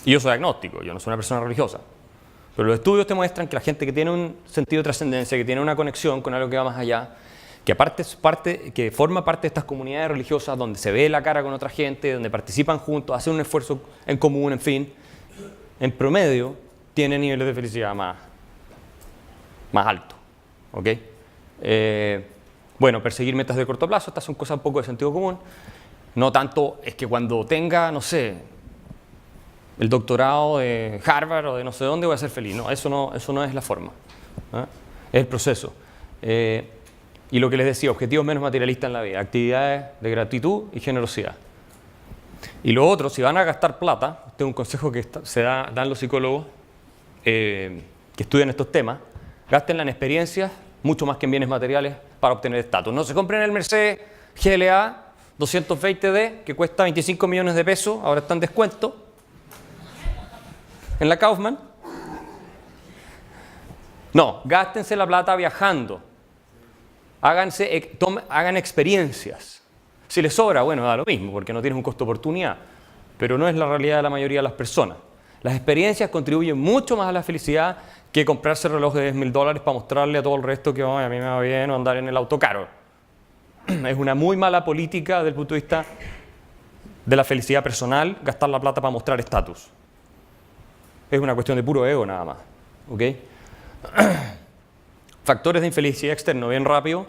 Y yo soy agnóstico, yo no soy una persona religiosa. Pero los estudios te muestran que la gente que tiene un sentido de trascendencia, que tiene una conexión con algo que va más allá, que forma parte de estas comunidades religiosas donde se ve la cara con otra gente, donde participan juntos, hacen un esfuerzo en común, en fin, en promedio tienen niveles de felicidad más altos. ¿Okay? Bueno, perseguir metas de corto plazo, estas son cosas un poco de sentido común. No tanto es que cuando tenga, no sé, el doctorado de Harvard o de no sé dónde voy a ser feliz. No, eso no es la forma. ¿Eh? Es el proceso. Y lo que les decía, objetivos menos materialistas en la vida, actividades de gratitud y generosidad. Y lo otro, si van a gastar plata, este es un consejo que dan los psicólogos que estudian estos temas, gástenla en experiencias mucho más que en bienes materiales para obtener estatus. No se compren el Mercedes GLA 220D que cuesta 25 millones de pesos, ahora está en descuento en la Kaufman. No, gástense la plata viajando. Hagan experiencias. Si les sobra, bueno, da lo mismo, porque no tienes un costo de oportunidad. Pero no es la realidad de la mayoría de las personas. Las experiencias contribuyen mucho más a la felicidad que comprarse el reloj de $10.000 para mostrarle a todo el resto que a mí me va bien o andar en el auto caro. Es una muy mala política desde el punto de vista de la felicidad personal, gastar la plata para mostrar estatus. Es una cuestión de puro ego nada más. ¿Okay? Factores de infelicidad externo, bien rápido.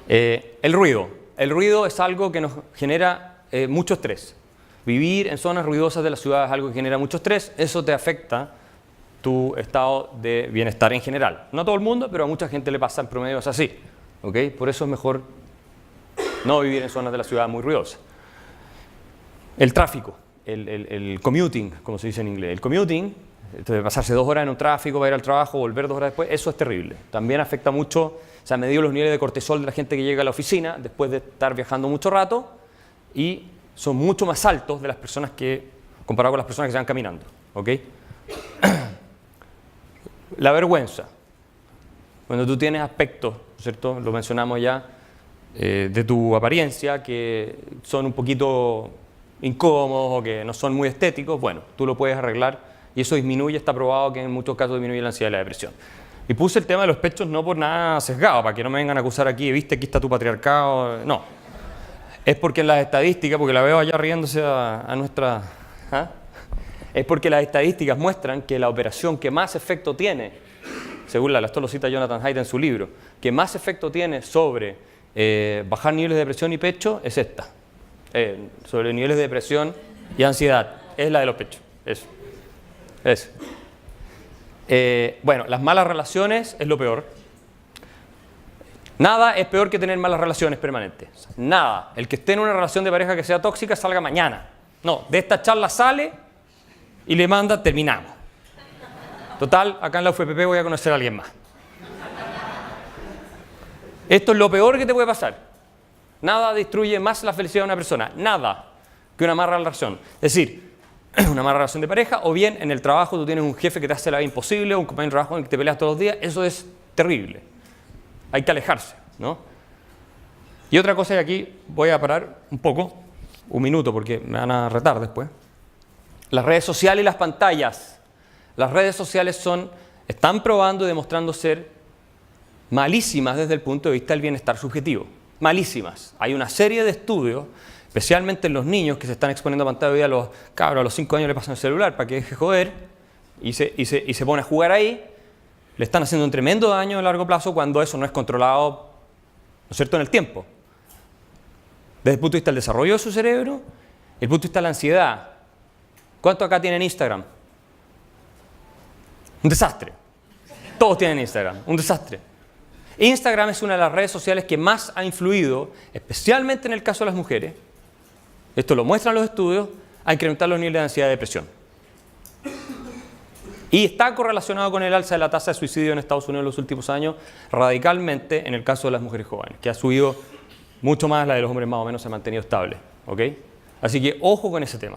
El ruido. El ruido es algo que nos genera mucho estrés. Vivir en zonas ruidosas de la ciudad es algo que genera mucho estrés. Eso te afecta tu estado de bienestar en general. No a todo el mundo, pero a mucha gente le pasa en promedio es así. ¿Okay? Por eso es mejor no vivir en zonas de la ciudad muy ruidosas. El tráfico, el commuting, como se dice en inglés. El commuting, pasarse 2 horas en un tráfico para ir al trabajo, volver 2 horas después, eso es terrible. También afecta mucho, se han medido los niveles de cortisol de la gente que llega a la oficina después de estar viajando mucho rato y son mucho más altos de las personas comparado con las personas que se van caminando. ¿Okay? La vergüenza. Cuando tú tienes aspectos, ¿cierto? Lo mencionamos ya, de tu apariencia que son un poquito incómodos o que no son muy estéticos, bueno, tú lo puedes arreglar y eso disminuye, está probado que en muchos casos disminuye la ansiedad y la depresión. Y puse el tema de los pechos no por nada sesgado, para que no me vengan a acusar aquí, viste, aquí está tu patriarcado, no. Es porque en las estadísticas, porque la veo allá riéndose a nuestra... ¿ah? Es porque las estadísticas muestran que la operación que más efecto tiene, según esto lo cita Jonathan Haidt en su libro, que más efecto tiene sobre bajar niveles de depresión y pecho es esta. Sobre niveles de depresión y ansiedad. Es la de los pechos. Eso. Bueno, las malas relaciones es lo peor. Nada es peor que tener malas relaciones permanentes. Nada. El que esté en una relación de pareja que sea tóxica salga mañana. No, de esta charla sale y le manda, terminamos. Total, acá en la UFPP voy a conocer a alguien más. Esto es lo peor que te puede pasar. Nada destruye más la felicidad de una persona. Nada que una mala relación. Es decir, una mala relación de pareja o bien en el trabajo tú tienes un jefe que te hace la vida imposible, un compañero de trabajo con el que te peleas todos los días. Eso es terrible. Hay que alejarse, ¿no? Y otra cosa, y aquí voy a parar un poco, un minuto porque me van a retar después. Las redes sociales y las pantallas. Las redes sociales están probando y demostrando ser malísimas desde el punto de vista del bienestar subjetivo. Malísimas. Hay una serie de estudios, especialmente en los niños que se están exponiendo a pantalla de vida, a los cabros a los 5 años le pasan el celular para que deje joder y se pone a jugar ahí. Le están haciendo un tremendo daño a largo plazo cuando eso no es controlado, ¿no es cierto?, en el tiempo. Desde el punto de vista del desarrollo de su cerebro, el punto de vista de la ansiedad. ¿Cuántos acá tienen Instagram? Un desastre. Todos tienen Instagram, un desastre. Instagram es una de las redes sociales que más ha influido, especialmente en el caso de las mujeres, esto lo muestran los estudios, a incrementar los niveles de ansiedad y depresión. Y está correlacionado con el alza de la tasa de suicidio en Estados Unidos en los últimos años, radicalmente en el caso de las mujeres jóvenes, que ha subido mucho más, la de los hombres más o menos se ha mantenido estable. ¿Okay? Así que ojo con ese tema.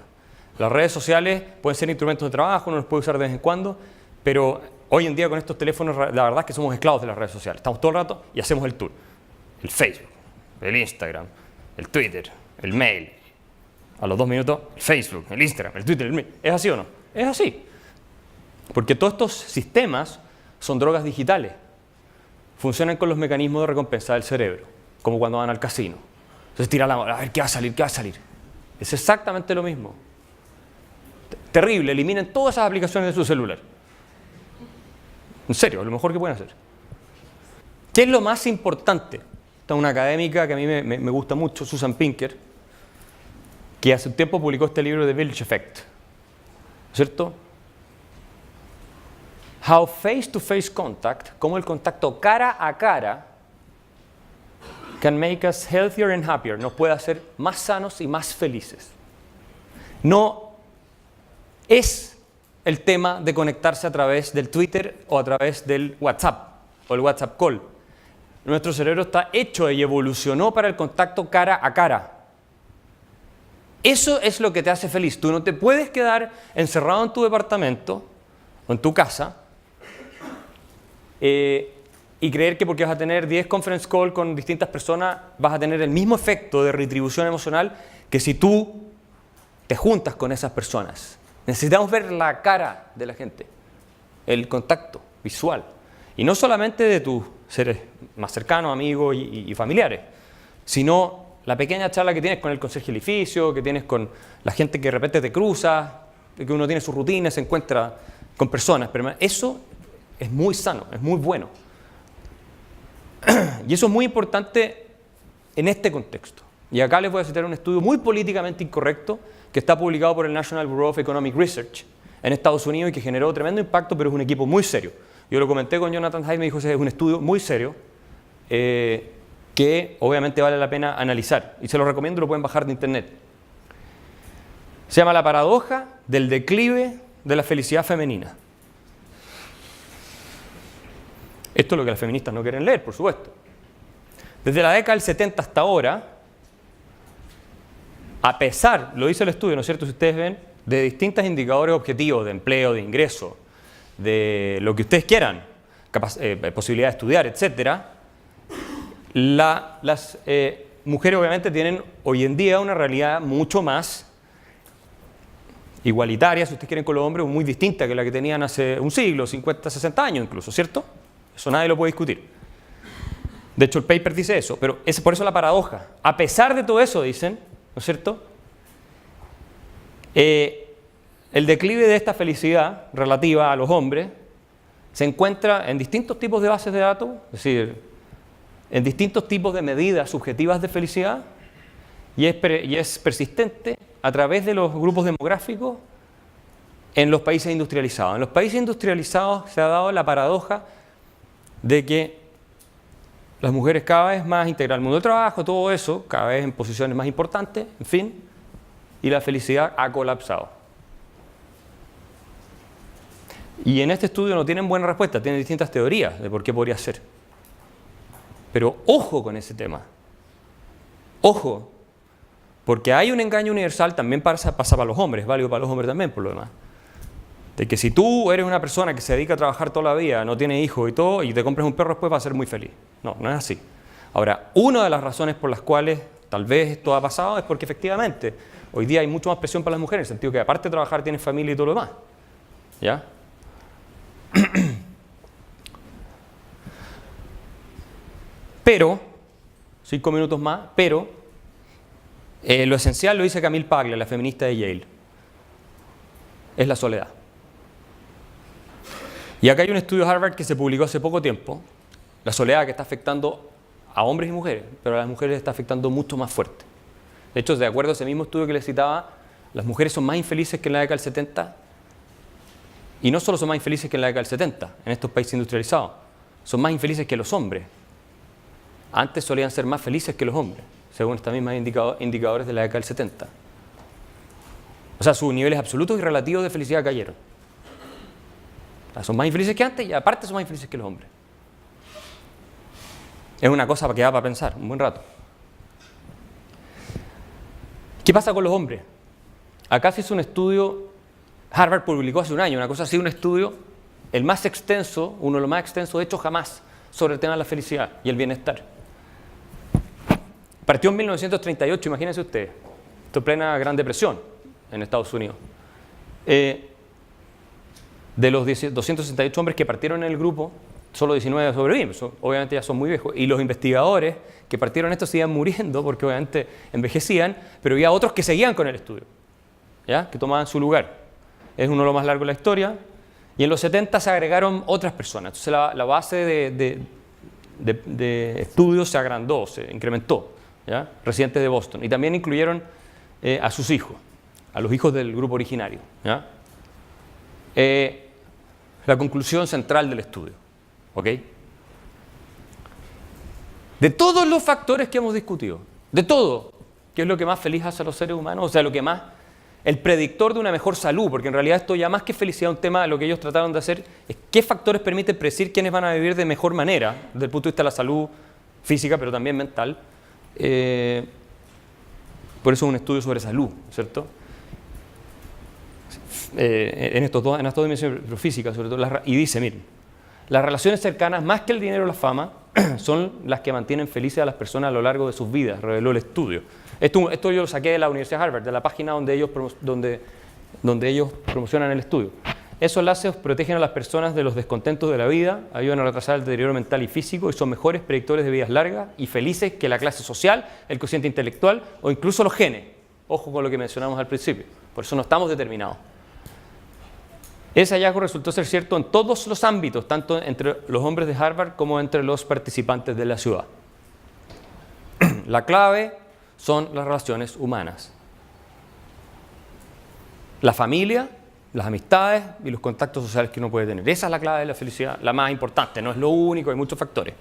Las redes sociales pueden ser instrumentos de trabajo, uno los puede usar de vez en cuando, pero hoy en día con estos teléfonos la verdad es que somos esclavos de las redes sociales. Estamos todo el rato y hacemos el tour. El Facebook, el Instagram, el Twitter, el mail. A los 2 minutos, el Facebook, el Instagram, el Twitter, el mail. ¿Es así o no? Es así. Porque todos estos sistemas son drogas digitales. Funcionan con los mecanismos de recompensa del cerebro, como cuando van al casino. Entonces tira la mano, a ver qué va a salir, qué va a salir. Es exactamente lo mismo. Terrible, eliminen todas esas aplicaciones de su celular. En serio, lo mejor que pueden hacer. ¿Qué es lo más importante? Esta es una académica que a mí me gusta mucho, Susan Pinker. que hace un tiempo publicó este libro de Village Effect, ¿cierto? How face-to-face contact, cómo el contacto cara a cara can make us healthier and happier, nos puede hacer más sanos y más felices. No es el tema de conectarse a través del Twitter o a través del WhatsApp o el WhatsApp Call. Nuestro cerebro está hecho y evolucionó para el contacto cara a cara. Eso es lo que te hace feliz. Tú no te puedes quedar encerrado en tu departamento o en tu casa y creer que porque vas a tener 10 conference call con distintas personas vas a tener el mismo efecto de retribución emocional que si tú te juntas con esas personas. Necesitamos ver la cara de la gente, el contacto visual. Y no solamente de tus seres más cercanos, amigos y familiares, sino la pequeña charla que tienes con el conserje del edificio, que tienes con la gente que de repente te cruza, que uno tiene su rutina, se encuentra con personas. Pero eso es muy sano, es muy bueno. Y eso es muy importante en este contexto. Y acá les voy a citar un estudio muy políticamente incorrecto que está publicado por el National Bureau of Economic Research en Estados Unidos y que generó tremendo impacto, pero es un equipo muy serio. Yo lo comenté con Jonathan Haidt, me dijo que es un estudio muy serio que obviamente vale la pena analizar. Y se lo recomiendo, lo pueden bajar de internet. Se llama La paradoja del declive de la felicidad femenina. Esto es lo que las feministas no quieren leer, por supuesto. Desde la década del 70 hasta ahora, a pesar, lo dice el estudio, ¿no es cierto? Si ustedes ven, de distintos indicadores objetivos de empleo, de ingreso, de lo que ustedes quieran, posibilidad de estudiar, etc., las mujeres obviamente tienen hoy en día una realidad mucho más igualitaria, si ustedes quieren, con los hombres, muy distinta que la que tenían hace un siglo, 50, 60 años incluso, ¿cierto? Eso nadie lo puede discutir. De hecho, el paper dice eso, pero es por eso la paradoja. A pesar de todo eso, dicen, ¿no es cierto? El declive de esta felicidad relativa a los hombres se encuentra en distintos tipos de bases de datos, es decir, en distintos tipos de medidas subjetivas de felicidad y es persistente a través de los grupos demográficos en los países industrializados. En los países industrializados se ha dado la paradoja de que las mujeres cada vez más integran el mundo del trabajo, todo eso, cada vez en posiciones más importantes, en fin, y la felicidad ha colapsado. Y en este estudio no tienen buena respuesta, tienen distintas teorías de por qué podría ser. Pero ojo con ese tema. Ojo, porque hay un engaño universal, también pasa para los hombres, es válido para los hombres también por lo demás. De que si tú eres una persona que se dedica a trabajar toda la vida, no tiene hijos y todo, y te compras un perro después vas a ser muy feliz. No, no es así. Ahora, una de las razones por las cuales tal vez esto ha pasado es porque efectivamente hoy día hay mucho más presión para las mujeres, en el sentido que aparte de trabajar tienes familia y todo lo demás. ¿Ya? Pero, 5 minutos más, pero lo esencial lo dice Camille Paglia, la feminista de Yale, es la soledad. Y acá hay un estudio de Harvard que se publicó hace poco tiempo, la soledad que está afectando a hombres y mujeres, pero a las mujeres está afectando mucho más fuerte. De hecho, de acuerdo a ese mismo estudio que les citaba, las mujeres son más infelices que en la década del 70, y no solo son más infelices que en la década del 70, en estos países industrializados, son más infelices que los hombres. Antes solían ser más felices que los hombres, según estos mismos indicadores de la década del 70. O sea, sus niveles absolutos y relativos de felicidad cayeron. O sea, son más infelices que antes y aparte son más infelices que los hombres. Es una cosa que da para pensar un buen rato. ¿Qué pasa con los hombres? Acá se hizo un estudio, Harvard publicó hace un año, una cosa así, un estudio, el más extenso, uno de los más extensos, de hecho jamás, sobre el tema de la felicidad y el bienestar. Partió en 1938, imagínense ustedes, esto en plena Gran Depresión en Estados Unidos. De los 268 hombres que partieron en el grupo, solo 19 sobreviven, obviamente ya son muy viejos, y los investigadores que partieron esto se iban muriendo porque obviamente envejecían, pero había otros que seguían con el estudio, ¿ya? Que tomaban su lugar. Es uno de los más largos de la historia, y en los 70 se agregaron otras personas, entonces la base de estudios se agrandó, se incrementó, ¿ya? Residentes de Boston, y también incluyeron a sus hijos, a los hijos del grupo originario, ¿ya? La conclusión central del estudio, ¿ok? De todos los factores que hemos discutido, de todo, ¿qué es lo que más feliz hace a los seres humanos? O sea, lo que más, el predictor de una mejor salud, porque en realidad esto ya más que felicidad, un tema, lo que ellos trataron de hacer es qué factores permiten predecir quiénes van a vivir de mejor manera, desde el punto de vista de la salud física, pero también mental. Por eso es un estudio sobre salud, ¿cierto? En estas dos dimensiones, pero física sobre todo, y dice, miren, las relaciones cercanas, más que el dinero o la fama, son las que mantienen felices a las personas a lo largo de sus vidas, reveló el estudio. Esto yo lo saqué de la Universidad de Harvard, de la página donde ellos promocionan el estudio. Esos lazos protegen a las personas de los descontentos de la vida, ayudan a retrasar el deterioro mental y físico y son mejores predictores de vidas largas y felices que la clase social, el cociente intelectual o incluso los genes. Ojo con lo que mencionamos al principio, por eso no estamos determinados. Ese hallazgo resultó ser cierto en todos los ámbitos, tanto entre los hombres de Harvard como entre los participantes de la ciudad. La clave son las relaciones humanas. La familia, las amistades y los contactos sociales que uno puede tener. Esa es la clave de la felicidad, la más importante, no es lo único, hay muchos factores.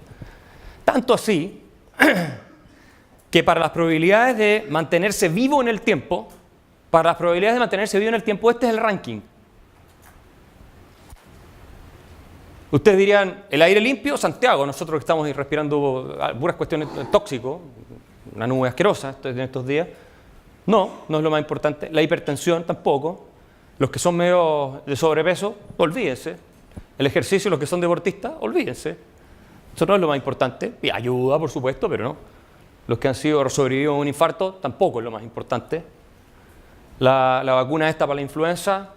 Tanto así que para las probabilidades de mantenerse vivo en el tiempo, este es el ranking. Ustedes dirían, el aire limpio, Santiago, nosotros que estamos respirando puras cuestiones tóxicas, una nube asquerosa en estos días. No es lo más importante. La hipertensión tampoco. Los que son medio de sobrepeso, olvídense. El ejercicio, los que son deportistas, olvídense. Eso no es lo más importante. Y ayuda, por supuesto, pero no. Los que han sido sobrevividos a un infarto, tampoco es lo más importante. La vacuna esta para la influenza,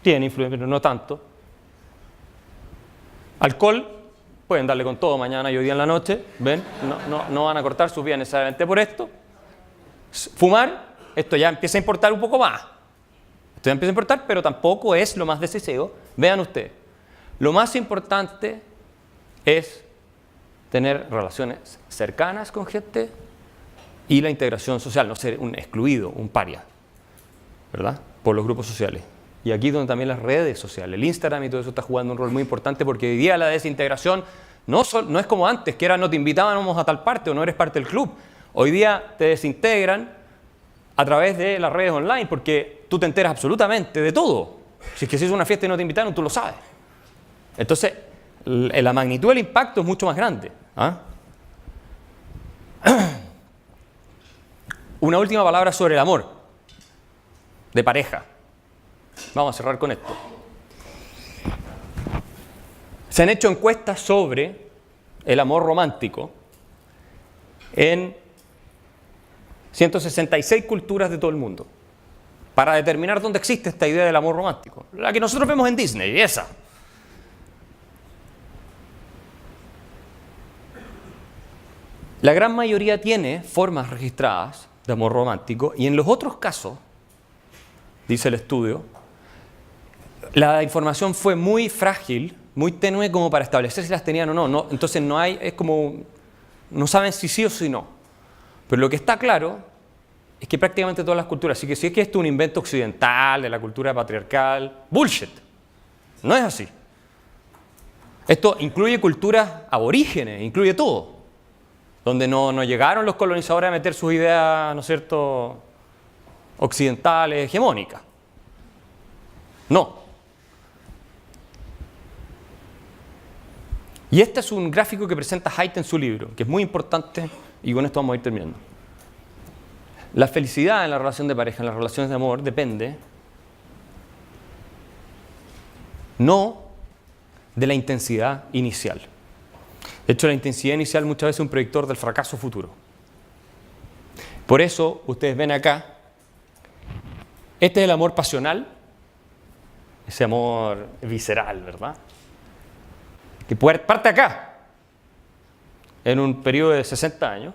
tiene influencia, pero no tanto. Alcohol, pueden darle con todo mañana y hoy día en la noche, ¿ven? No van a cortar sus vidas necesariamente por esto. Fumar, esto ya empieza a importar un poco más. Esto ya empieza a importar, pero tampoco es lo más decisivo. Vean ustedes, lo más importante es tener relaciones cercanas con gente y la integración social, no ser un excluido, un paria, ¿verdad? Por los grupos sociales. Y aquí es donde también las redes sociales, el Instagram y todo eso está jugando un rol muy importante porque hoy día la desintegración no es como antes, que era no te invitábamos a tal parte o no eres parte del club. Hoy día te desintegran a través de las redes online porque tú te enteras absolutamente de todo. Si es que se hizo una fiesta y no te invitaron, tú lo sabes. Entonces, la magnitud del impacto es mucho más grande. Una última palabra sobre el amor de pareja. Vamos a cerrar con esto. Se han hecho encuestas sobre el amor romántico en 166 culturas de todo el mundo para determinar dónde existe esta idea del amor romántico. La que nosotros vemos en Disney, esa. La gran mayoría tiene formas registradas de amor romántico y en los otros casos, dice el estudio, la información fue muy frágil, muy tenue como para establecer si las tenían o no. Entonces no hay, es como, no saben si sí o si no. Pero lo que está claro es que prácticamente todas las culturas, así que si es que esto es un invento occidental, de la cultura patriarcal, bullshit. No es así. Esto incluye culturas aborígenes, incluye todo. Donde no llegaron los colonizadores a meter sus ideas, ¿no es cierto?, occidentales, hegemónicas. No. Y este es un gráfico que presenta Haidt en su libro, que es muy importante, y con esto vamos a ir terminando. La felicidad en la relación de pareja, en las relaciones de amor, depende no de la intensidad inicial. De hecho, la intensidad inicial muchas veces es un predictor del fracaso futuro. Por eso, ustedes ven acá, este es el amor pasional, ese amor visceral, ¿verdad? Que parte acá, en un periodo de 60 años,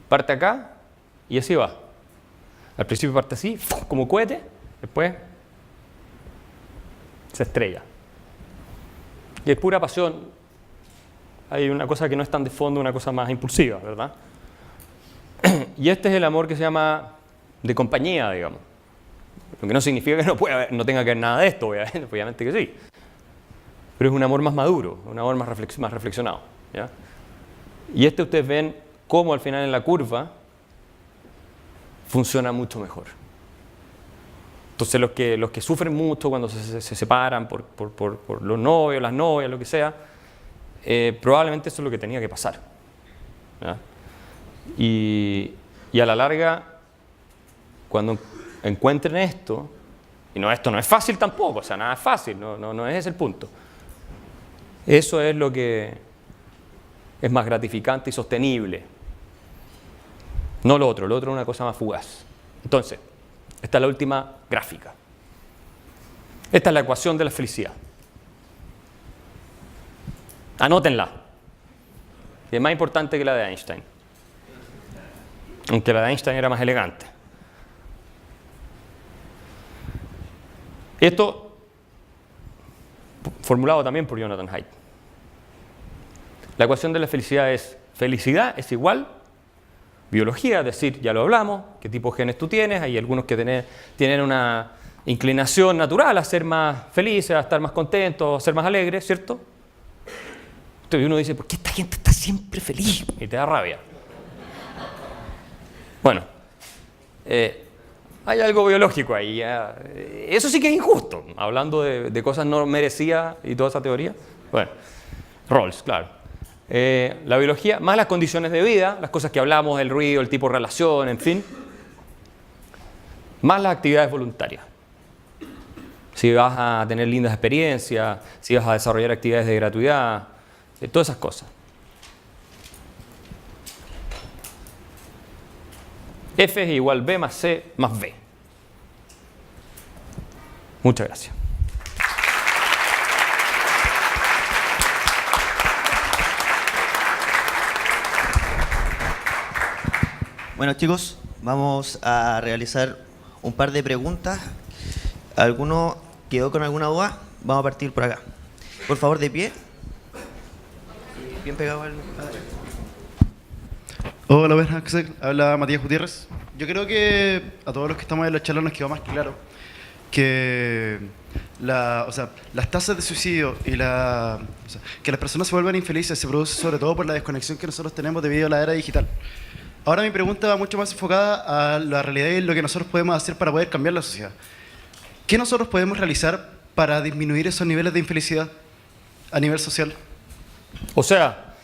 parte acá y así va. Al principio parte así, como cohete, después se estrella. Y es pura pasión. Hay una cosa que no es tan de fondo, una cosa más impulsiva, ¿verdad? Y este es el amor que se llama de compañía, digamos. Lo que no significa que no tenga que ver nada de esto, obviamente que sí. Pero es un amor más maduro, un amor más reflexionado. ¿Ya? Y ustedes ven cómo al final en la curva funciona mucho mejor. Entonces los que sufren mucho cuando se separan por los novios, las novias, lo que sea, probablemente eso es lo que tenía que pasar. ¿Ya? Y a la larga, cuando encuentren esto, y esto no es fácil tampoco, o sea, nada es fácil, no es ese el punto. Eso es lo que es más gratificante y sostenible. No lo otro es una cosa más fugaz. Entonces, esta es la última gráfica. Esta es la ecuación de la felicidad. Anótenla. Es más importante que la de Einstein. Aunque la de Einstein era más elegante. Esto, formulado también por Jonathan Haidt. La ecuación de la felicidad es igual biología, es decir, ya lo hablamos, qué tipo de genes tú tienes, hay algunos que tienen una inclinación natural a ser más felices, a estar más contentos, a ser más alegres, ¿cierto? Entonces uno dice, ¿por qué esta gente está siempre feliz? Y te da rabia. Bueno, hay algo biológico ahí. Eso sí que es injusto, hablando de cosas no merecidas y toda esa teoría. Bueno, Rawls, claro. La biología, más las condiciones de vida, las cosas que hablamos, el ruido, el tipo de relación, en fin, más las actividades voluntarias. Si vas a tener lindas experiencias, si vas a desarrollar actividades de gratuidad, todas esas cosas. F es igual B más C más B. Muchas gracias. Bueno, chicos, vamos a realizar un par de preguntas. ¿Alguno quedó con alguna duda? Vamos a partir por acá. Por favor, de pie. Bien pegado al... Hola, buenas, Axel. Habla Matías Gutiérrez. Yo creo que a todos los que estamos en la charla nos quedó más claro que las tasas de suicidio y que las personas se vuelvan infelices se produce sobre todo por la desconexión que nosotros tenemos debido a la era digital. Ahora mi pregunta va mucho más enfocada a la realidad y lo que nosotros podemos hacer para poder cambiar la sociedad. ¿Qué nosotros podemos realizar para disminuir esos niveles de infelicidad a nivel social? O sea,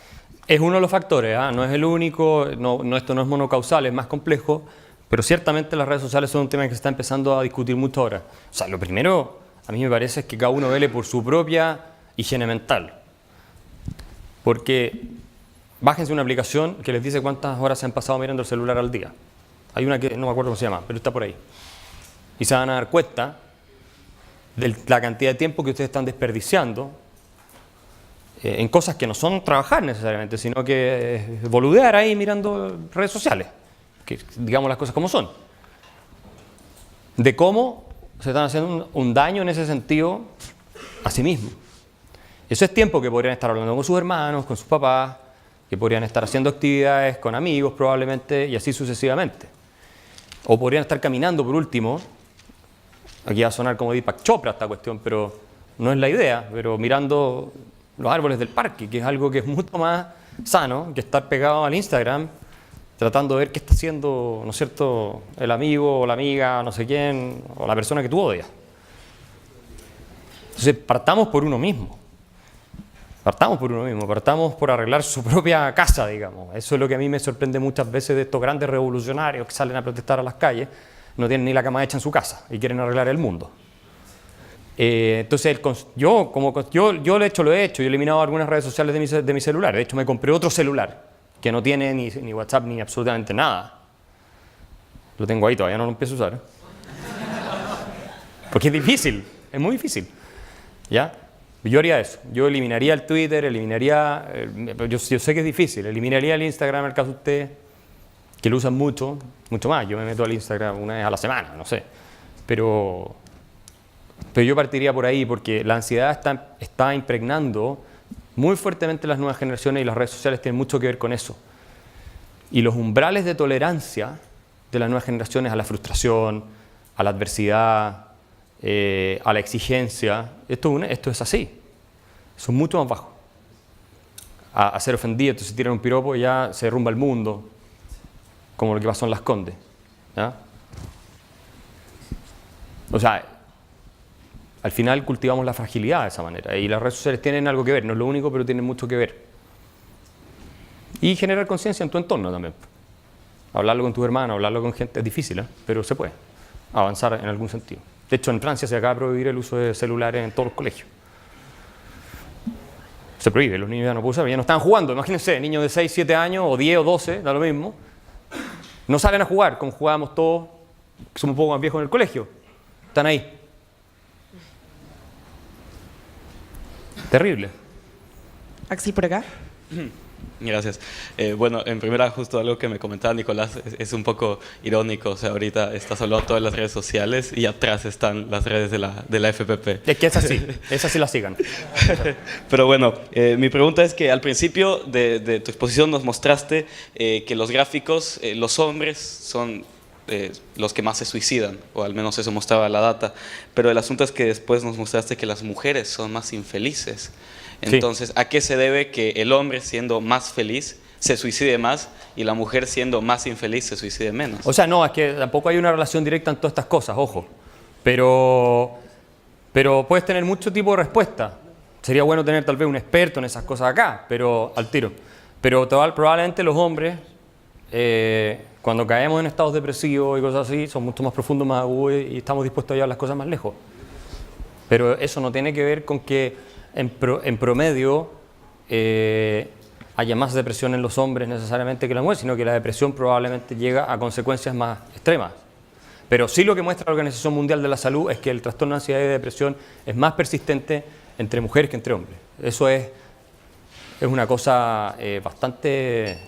es uno de los factores, no es el único, esto no es monocausal, es más complejo, pero ciertamente las redes sociales son un tema que se está empezando a discutir mucho ahora. O sea, lo primero, a mí me parece, es que cada uno vele por su propia higiene mental. Porque bájense una aplicación que les dice cuántas horas se han pasado mirando el celular al día. Hay una que no me acuerdo cómo se llama, pero está por ahí. Y se van a dar cuenta de la cantidad de tiempo que ustedes están desperdiciando en cosas que no son trabajar necesariamente, sino que boludear ahí mirando redes sociales. Que digamos las cosas como son. De cómo se están haciendo un daño en ese sentido a sí mismos. Eso es tiempo que podrían estar hablando con sus hermanos, con sus papás, que podrían estar haciendo actividades con amigos probablemente y así sucesivamente. O podrían estar caminando por último, aquí va a sonar como Deepak Chopra esta cuestión, pero no es la idea, pero mirando los árboles del parque, que es algo que es mucho más sano que estar pegado al Instagram tratando de ver qué está haciendo, ¿no es cierto?, el amigo o la amiga, no sé quién, o la persona que tú odias. Entonces, partamos por uno mismo. Partamos por arreglar su propia casa, digamos. Eso es lo que a mí me sorprende muchas veces de estos grandes revolucionarios que salen a protestar a las calles, no tienen ni la cama hecha en su casa y quieren arreglar el mundo. Entonces, yo lo he hecho, yo he eliminado algunas redes sociales de mi celular. De hecho, me compré otro celular que no tiene ni WhatsApp ni absolutamente nada. Lo tengo ahí, todavía no lo empiezo a usar. Porque es difícil, es muy difícil. ¿Ya? Yo haría eso. Yo eliminaría el Twitter, yo sé que es difícil, eliminaría el Instagram, en el caso de usted, que lo usan mucho más. Yo me meto al Instagram una vez a la semana, no sé. Pero yo partiría por ahí, porque la ansiedad está impregnando muy fuertemente las nuevas generaciones y las redes sociales tienen mucho que ver con eso. Y los umbrales de tolerancia de las nuevas generaciones a la frustración, a la adversidad, a la exigencia. Esto es así. Son mucho más bajos. A ser ofendido, entonces tiran un piropo y ya se derrumba el mundo, como lo que pasó en Las Condes. ¿Ya? O sea, al final cultivamos la fragilidad de esa manera. Y las redes sociales tienen algo que ver, no es lo único, pero tienen mucho que ver. Y generar conciencia en tu entorno también. Hablarlo con tus hermanos, hablarlo con gente es difícil, pero se puede avanzar en algún sentido. De hecho, en Francia se acaba de prohibir el uso de celulares en todos los colegios. Se prohíbe, los niños ya no pueden usar, ya no están jugando. Imagínense, niños de 6, 7 años, o 10 o 12, da lo mismo. No salen a jugar como jugábamos todos, que somos un poco más viejos en el colegio. Están ahí. Terrible. Axel, por acá. Gracias. Bueno, en primera, justo algo que me comentaba Nicolás es un poco irónico. O sea, ahorita estás hablando de todas las redes sociales y atrás están las redes de la FPP. Es que esas sí las sigan. Pero bueno, mi pregunta es que al principio de tu exposición nos mostraste que los gráficos, los hombres son los que más se suicidan, o al menos eso mostraba la data. Pero el asunto es que después nos mostraste que las mujeres son más infelices. Entonces, ¿a qué se debe que el hombre, siendo más feliz, se suicide más y la mujer, siendo más infeliz, se suicide menos? O sea, no, es que tampoco hay una relación directa en todas estas cosas, ojo. Pero puedes tener mucho tipo de respuesta. Sería bueno tener tal vez un experto en esas cosas acá, pero al tiro. Pero probablemente los hombres, cuando caemos en estados depresivos y cosas así, son mucho más profundos, más agudos y estamos dispuestos a llevar las cosas más lejos. Pero eso no tiene que ver con que en promedio haya más depresión en los hombres necesariamente que en las mujeres, sino que la depresión probablemente llega a consecuencias más extremas. Pero sí lo que muestra la Organización Mundial de la Salud es que el trastorno de ansiedad y depresión es más persistente entre mujeres que entre hombres. Eso es una cosa bastante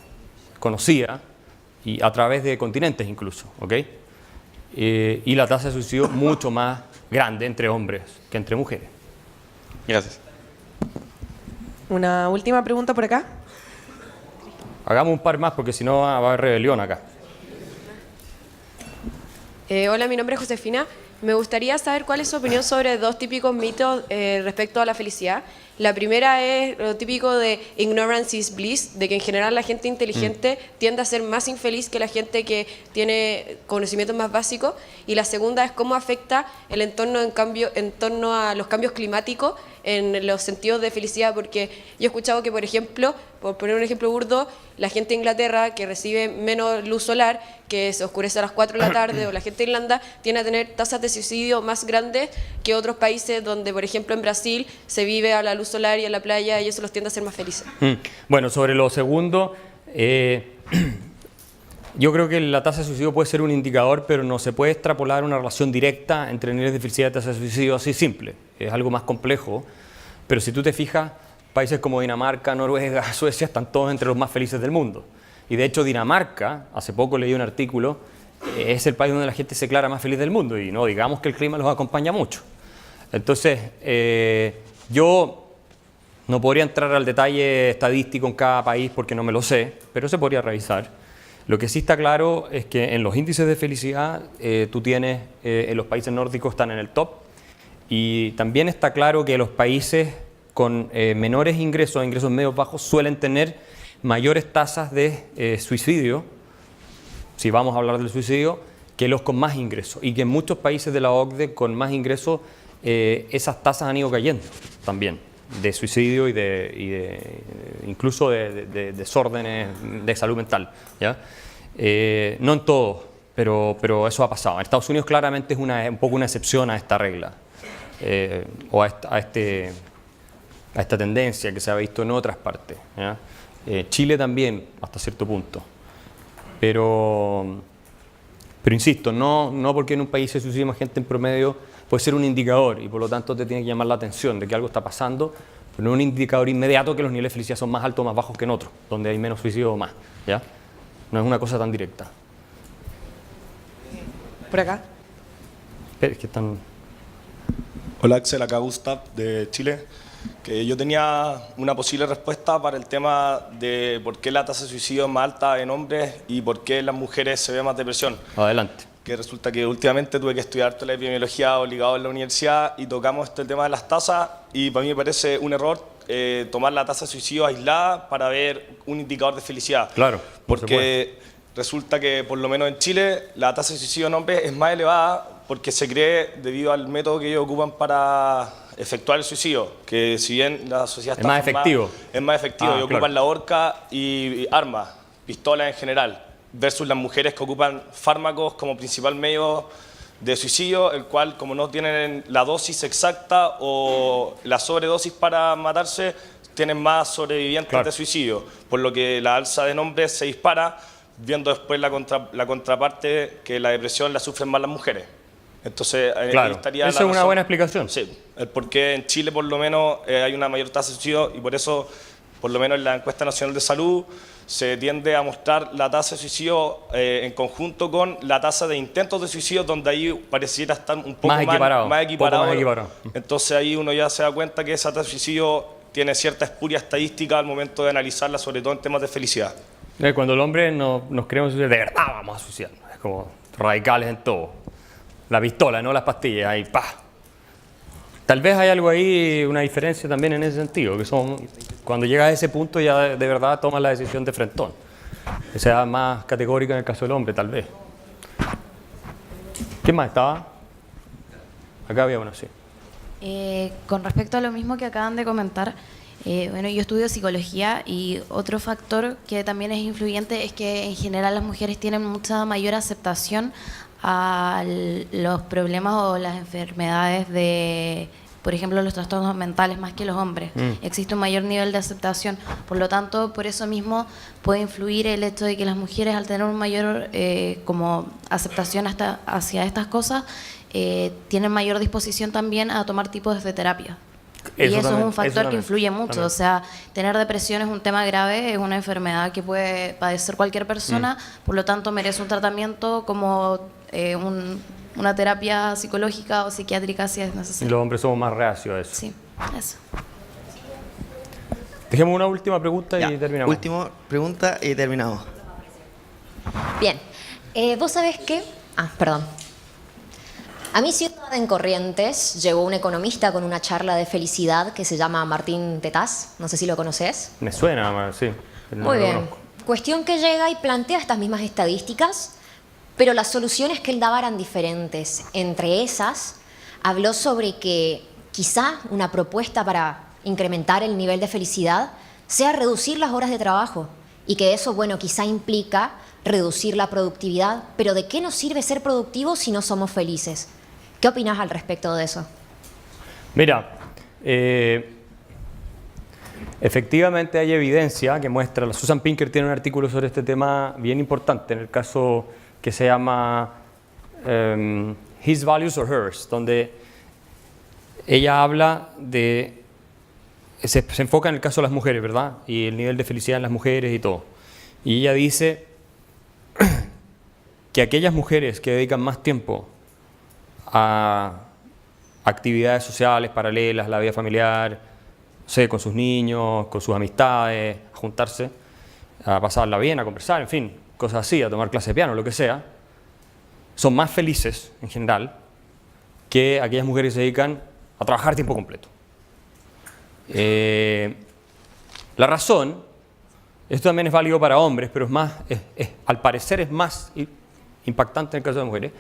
conocida y a través de continentes incluso, ¿ok? Y la tasa de suicidio mucho más grande entre hombres que entre mujeres. Gracias. Una última pregunta por acá. Hagamos un par más porque si no va a haber rebelión acá. Hola, mi nombre es Josefina. Me gustaría saber cuál es su opinión sobre dos típicos mitos respecto a la felicidad. La primera es lo típico de ignorance is bliss, de que en general la gente inteligente tiende a ser más infeliz que la gente que tiene conocimientos más básicos. Y la segunda es cómo afecta el entorno en torno a los cambios climáticos en los sentidos de felicidad, porque yo he escuchado que, por ejemplo, por poner un ejemplo burdo, la gente de Inglaterra que recibe menos luz solar, que se oscurece a las 4 de la tarde, o la gente de Irlanda tiene a tener tasas de suicidio más grandes que otros países donde, por ejemplo, en Brasil se vive a la luz solar y a la playa y eso los tiende a ser más felices. Bueno, sobre lo segundo, yo creo que la tasa de suicidio puede ser un indicador, pero no se puede extrapolar una relación directa entre niveles de felicidad y tasa de suicidio así simple. Es algo más complejo, pero si tú te fijas, países como Dinamarca, Noruega, Suecia están todos entre los más felices del mundo. Y de hecho Dinamarca, hace poco leí un artículo, es el país donde la gente se declara más feliz del mundo y no digamos que el clima los acompaña mucho. Entonces, yo no podría entrar al detalle estadístico en cada país porque no me lo sé, pero se podría revisar. Lo que sí está claro es que en los índices de felicidad tú tienes, en los países nórdicos están en el top, y también está claro que los países con menores ingresos, ingresos medios bajos, suelen tener mayores tasas de suicidio, si vamos a hablar del suicidio, que los con más ingresos, y que en muchos países de la OCDE con más ingresos esas tasas han ido cayendo también, de suicidio y incluso de desórdenes de salud mental, ¿ya? No en todo, pero eso ha pasado. En Estados Unidos claramente es un poco una excepción a esta regla, o a esta tendencia que se ha visto en otras partes, ¿ya? Chile también, hasta cierto punto. Pero insisto, no porque en un país se suicide más gente en promedio puede ser un indicador y por lo tanto te tiene que llamar la atención de que algo está pasando, pero no un indicador inmediato que los niveles de felicidad son más altos o más bajos que en otros, donde hay menos suicidio o más, ¿ya? No es una cosa tan directa. Por acá. Es que están... Hola Axel, acá Gustav de Chile. que yo tenía una posible respuesta para el tema de por qué la tasa de suicidio es más alta en hombres y por qué en las mujeres se ve más depresión. Adelante. Que resulta que últimamente tuve que estudiar toda la epidemiología obligado en la universidad y tocamos el tema de las tasas y para mí me parece un error tomar la tasa de suicidio aislada para ver un indicador de felicidad. Claro, por porque resulta que por lo menos en Chile la tasa de suicidio en hombres es más elevada porque se cree debido al método que ellos ocupan para efectuar el suicidio, que si bien la sociedad Es está más formada, efectivo. es más efectivo, y Claro. ocupan la horca y armas, pistolas en general, versus las mujeres que ocupan fármacos como principal medio de suicidio, el cual como no tienen la dosis exacta o la sobredosis para matarse, tienen más sobrevivientes Claro. de suicidio, por lo que la alza de hombres se dispara, viendo después la contraparte que la depresión la sufren más las mujeres. Entonces, ahí Claro, estaría esa la es una razón. buena explicación. Sí, el por qué en Chile por lo menos hay una mayor tasa de suicidio y por eso, por lo menos en la encuesta nacional de salud, se tiende a mostrar la tasa de suicidio en conjunto con la tasa de intentos de suicidio, donde ahí pareciera estar un poco Más equiparado, más equiparado. poco más equiparado. Entonces ahí uno ya se da cuenta que esa tasa de suicidio tiene cierta espuria estadística al momento de analizarla, sobre todo en temas de felicidad. Cuando el hombre nos queremos suicidar, de verdad vamos a suicidarnos. Es como radicales en todo. La pistola, no las pastillas, ahí ¡pah! Tal vez hay algo ahí, una diferencia también en ese sentido, que son, cuando llegas a ese punto ya de verdad tomas la decisión de frentón. Que sea más categórica en el caso del hombre, tal vez. ¿Quién más estaba? Acá había uno, sí. Con respecto a lo mismo que acaban de comentar, bueno, yo estudio psicología y otro factor que también es influyente es que en general las mujeres tienen mucha mayor aceptación a los problemas o las enfermedades de, por ejemplo, los trastornos mentales más que los hombres. Existe un mayor nivel de aceptación. Por lo tanto, por eso mismo puede influir el hecho de que las mujeres, al tener un mayor como aceptación hacia estas cosas, tienen mayor disposición también a tomar tipos de terapia. Y eso también, es un factor que también, influye mucho. también. O sea, tener depresión es un tema grave, es una enfermedad que puede padecer cualquier persona, por lo tanto merece un tratamiento como una terapia psicológica o psiquiátrica si es Y necesario. los hombres somos más reacios a eso. Sí, eso. Dejemos una última pregunta y Ya, terminamos. última pregunta y terminamos. Bien. ¿Vos sabés qué? Perdón. A mi ciudad en Corrientes llegó un economista con una charla de felicidad que se llama Martín Tetaz. No sé si lo conoces. Me suena, sí. pero no Muy lo bien. conozco. Cuestión que llega y plantea estas mismas estadísticas, pero las soluciones que él daba eran diferentes. Entre esas, habló sobre que quizá una propuesta para incrementar el nivel de felicidad sea reducir las horas de trabajo y que eso, bueno, quizá implica reducir la productividad, pero ¿de qué nos sirve ser productivos si no somos felices? ¿Qué opinas al respecto de eso? Mira, efectivamente hay evidencia que muestra, la Susan Pinker tiene un artículo sobre este tema bien importante, en el caso que se llama His Values or Hers, donde ella habla de, se enfoca en el caso de las mujeres, ¿verdad? Y el nivel de felicidad en las mujeres y todo. Y ella dice que aquellas mujeres que dedican más tiempo a actividades sociales paralelas, la vida familiar, no sé, con sus niños, con sus amistades, a juntarse, a pasarla bien, a conversar, en fin, cosas así, a tomar clases de piano, lo que sea, son más felices en general que aquellas mujeres que se dedican a trabajar tiempo completo. La razón, esto también es válido para hombres, pero es más, al parecer es más impactante en el caso de mujeres,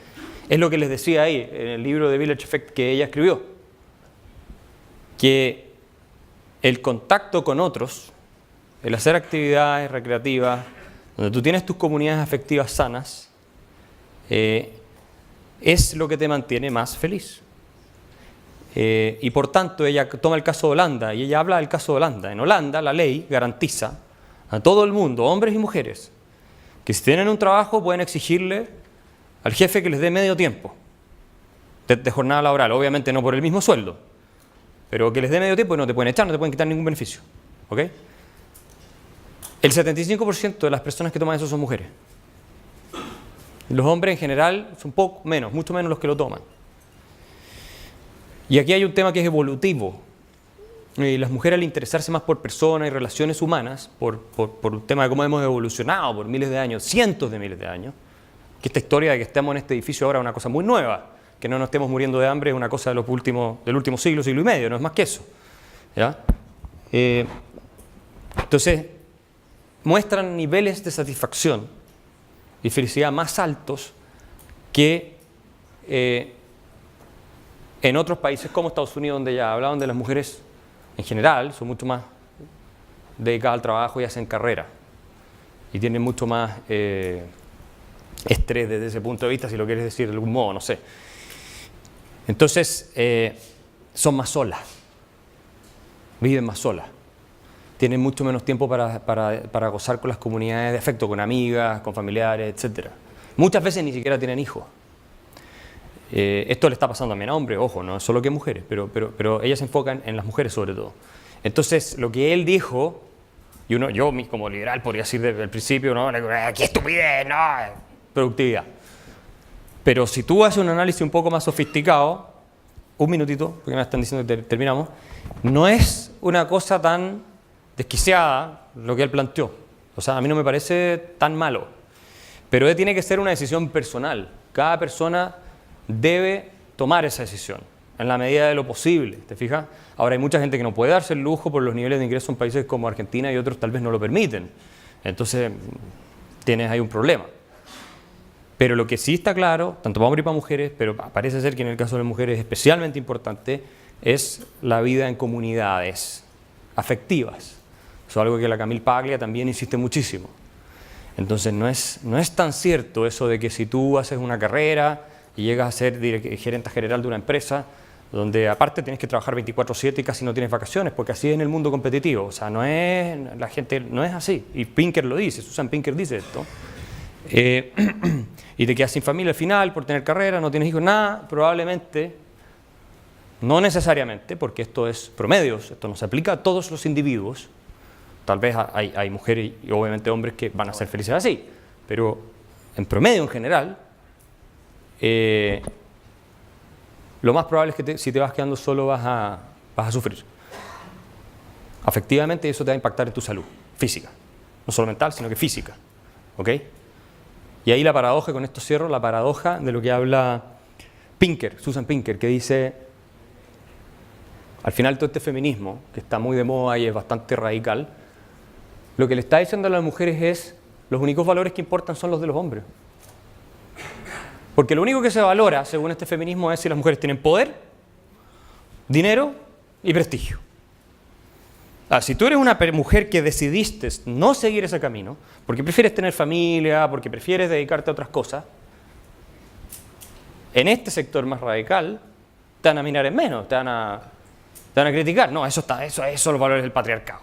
es lo que les decía ahí, en el libro de Village Effect que ella escribió, que el contacto con otros, el hacer actividades recreativas, donde tú tienes tus comunidades afectivas sanas, es lo que te mantiene más feliz. Y por tanto, ella toma el caso de Holanda, y ella habla del caso de Holanda. En Holanda, la ley garantiza a todo el mundo, hombres y mujeres, que si tienen un trabajo pueden exigirle al jefe que les dé medio tiempo de jornada laboral, obviamente no por el mismo sueldo, pero que les dé medio tiempo y no te pueden echar, no te pueden quitar ningún beneficio. ¿Ok? El 75% de las personas que toman eso son mujeres. Los hombres en general son poco menos, mucho menos los que lo toman. Y aquí hay un tema que es evolutivo. las mujeres al interesarse más por personas y relaciones humanas, por un tema de cómo hemos evolucionado por miles de años, cientos de miles de años, que esta historia de que estemos en este edificio ahora es una cosa muy nueva, que no nos estemos muriendo de hambre es una cosa del último siglo, siglo y medio, no es más que eso. ¿Ya? Entonces, muestran niveles de satisfacción y felicidad más altos que en otros países como Estados Unidos, donde ya hablaban de las mujeres en general, son mucho más dedicadas al trabajo y hacen carrera. Y tienen mucho más estrés desde ese punto de vista, si lo quieres decir de algún modo, no sé. Entonces, son más solas, viven más solas. Tienen mucho menos tiempo para gozar con las comunidades de afecto, con amigas, con familiares, etc. Muchas veces ni siquiera tienen hijos. Esto le está pasando también a hombres, ojo, no es solo que mujeres, pero ellas se enfocan en las mujeres sobre todo. Entonces, lo que él dijo, y yo como liberal podría decir desde el principio, no, ¡qué estupidez! No, productividad. Pero si tú haces un análisis un poco más sofisticado, un minutito, porque me están diciendo que terminamos, no es una cosa tan desquiciada lo que él planteó. O sea, a mí no me parece tan malo. Pero tiene que ser una decisión personal. Cada persona debe tomar esa decisión en la medida de lo posible, ¿te fijas? Ahora hay mucha gente que no puede darse el lujo por los niveles de ingresos en países como Argentina y otros tal vez no lo permiten. Entonces, tienes ahí un problema. Pero lo que sí está claro, tanto para hombres y para mujeres, pero parece ser que en el caso de las mujeres es especialmente importante, es la vida en comunidades afectivas. Eso es algo que la Camille Paglia también insiste muchísimo. Entonces no es tan cierto eso de que si tú haces una carrera y llegas a ser gerente general de una empresa, donde aparte tienes que trabajar 24/7 y casi no tienes vacaciones, porque así es en el mundo competitivo. O sea, la gente no es así. Y Pinker lo dice, Susan Pinker dice esto. Y te quedas sin familia al final por tener carrera, no tienes hijos, nada, probablemente, no necesariamente, porque esto es promedios, esto no se aplica a todos los individuos. Tal vez hay mujeres y obviamente hombres que van a ser felices así, pero en promedio en general, lo más probable es que si te vas quedando solo vas a sufrir. Afectivamente eso te va a impactar en tu salud física, no solo mental, sino que física. ¿Ok? Y ahí la paradoja, con esto cierro, la paradoja de lo que habla Pinker, Susan Pinker, que dice, al final todo este feminismo, que está muy de moda y es bastante radical, lo que le está diciendo a las mujeres es, los únicos valores que importan son los de los hombres. Porque lo único que se valora, según este feminismo, es si las mujeres tienen poder, dinero y prestigio. Si tú eres una mujer que decidiste no seguir ese camino, porque prefieres tener familia, porque prefieres dedicarte a otras cosas, en este sector más radical te van a mirar en menos, te van a criticar. No, eso son los valores del patriarcado.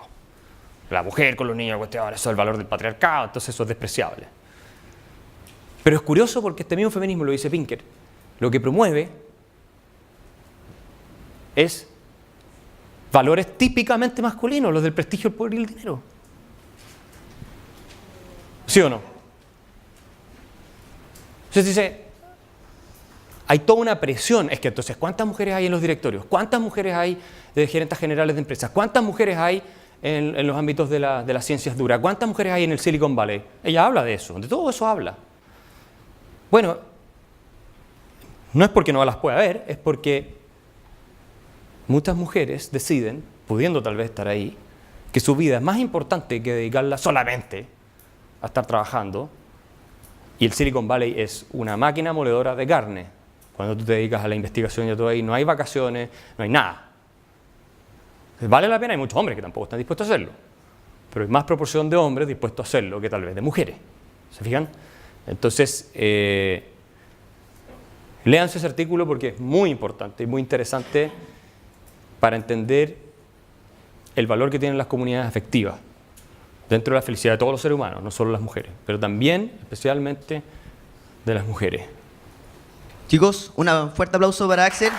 La mujer con los niños, cuestión, eso es el valor del patriarcado, entonces eso es despreciable. Pero es curioso porque este mismo feminismo, lo dice Pinker, lo que promueve es valores típicamente masculinos, los del prestigio, el poder y el dinero. ¿Sí o no? Entonces dice, hay toda una presión. Es que entonces, ¿cuántas mujeres hay en los directorios? ¿Cuántas mujeres hay de gerentes generales de empresas? ¿Cuántas mujeres hay en los ámbitos de las ciencias duras? ¿Cuántas mujeres hay en el Silicon Valley? Ella habla de eso, de todo eso habla. Bueno, no es porque no las pueda ver, es porque muchas mujeres deciden, pudiendo tal vez estar ahí, que su vida es más importante que dedicarla solamente a estar trabajando, y el Silicon Valley es una máquina moledora de carne. Cuando tú te dedicas a la investigación y a todo ahí, no hay vacaciones, no hay nada. Vale la pena, hay muchos hombres que tampoco están dispuestos a hacerlo, pero hay más proporción de hombres dispuestos a hacerlo que tal vez de mujeres. ¿Se fijan? Entonces, léanse ese artículo porque es muy importante y muy interesante para entender el valor que tienen las comunidades afectivas dentro de la felicidad de todos los seres humanos, no solo las mujeres, pero también, especialmente, de las mujeres. Chicos, un fuerte aplauso para Axel.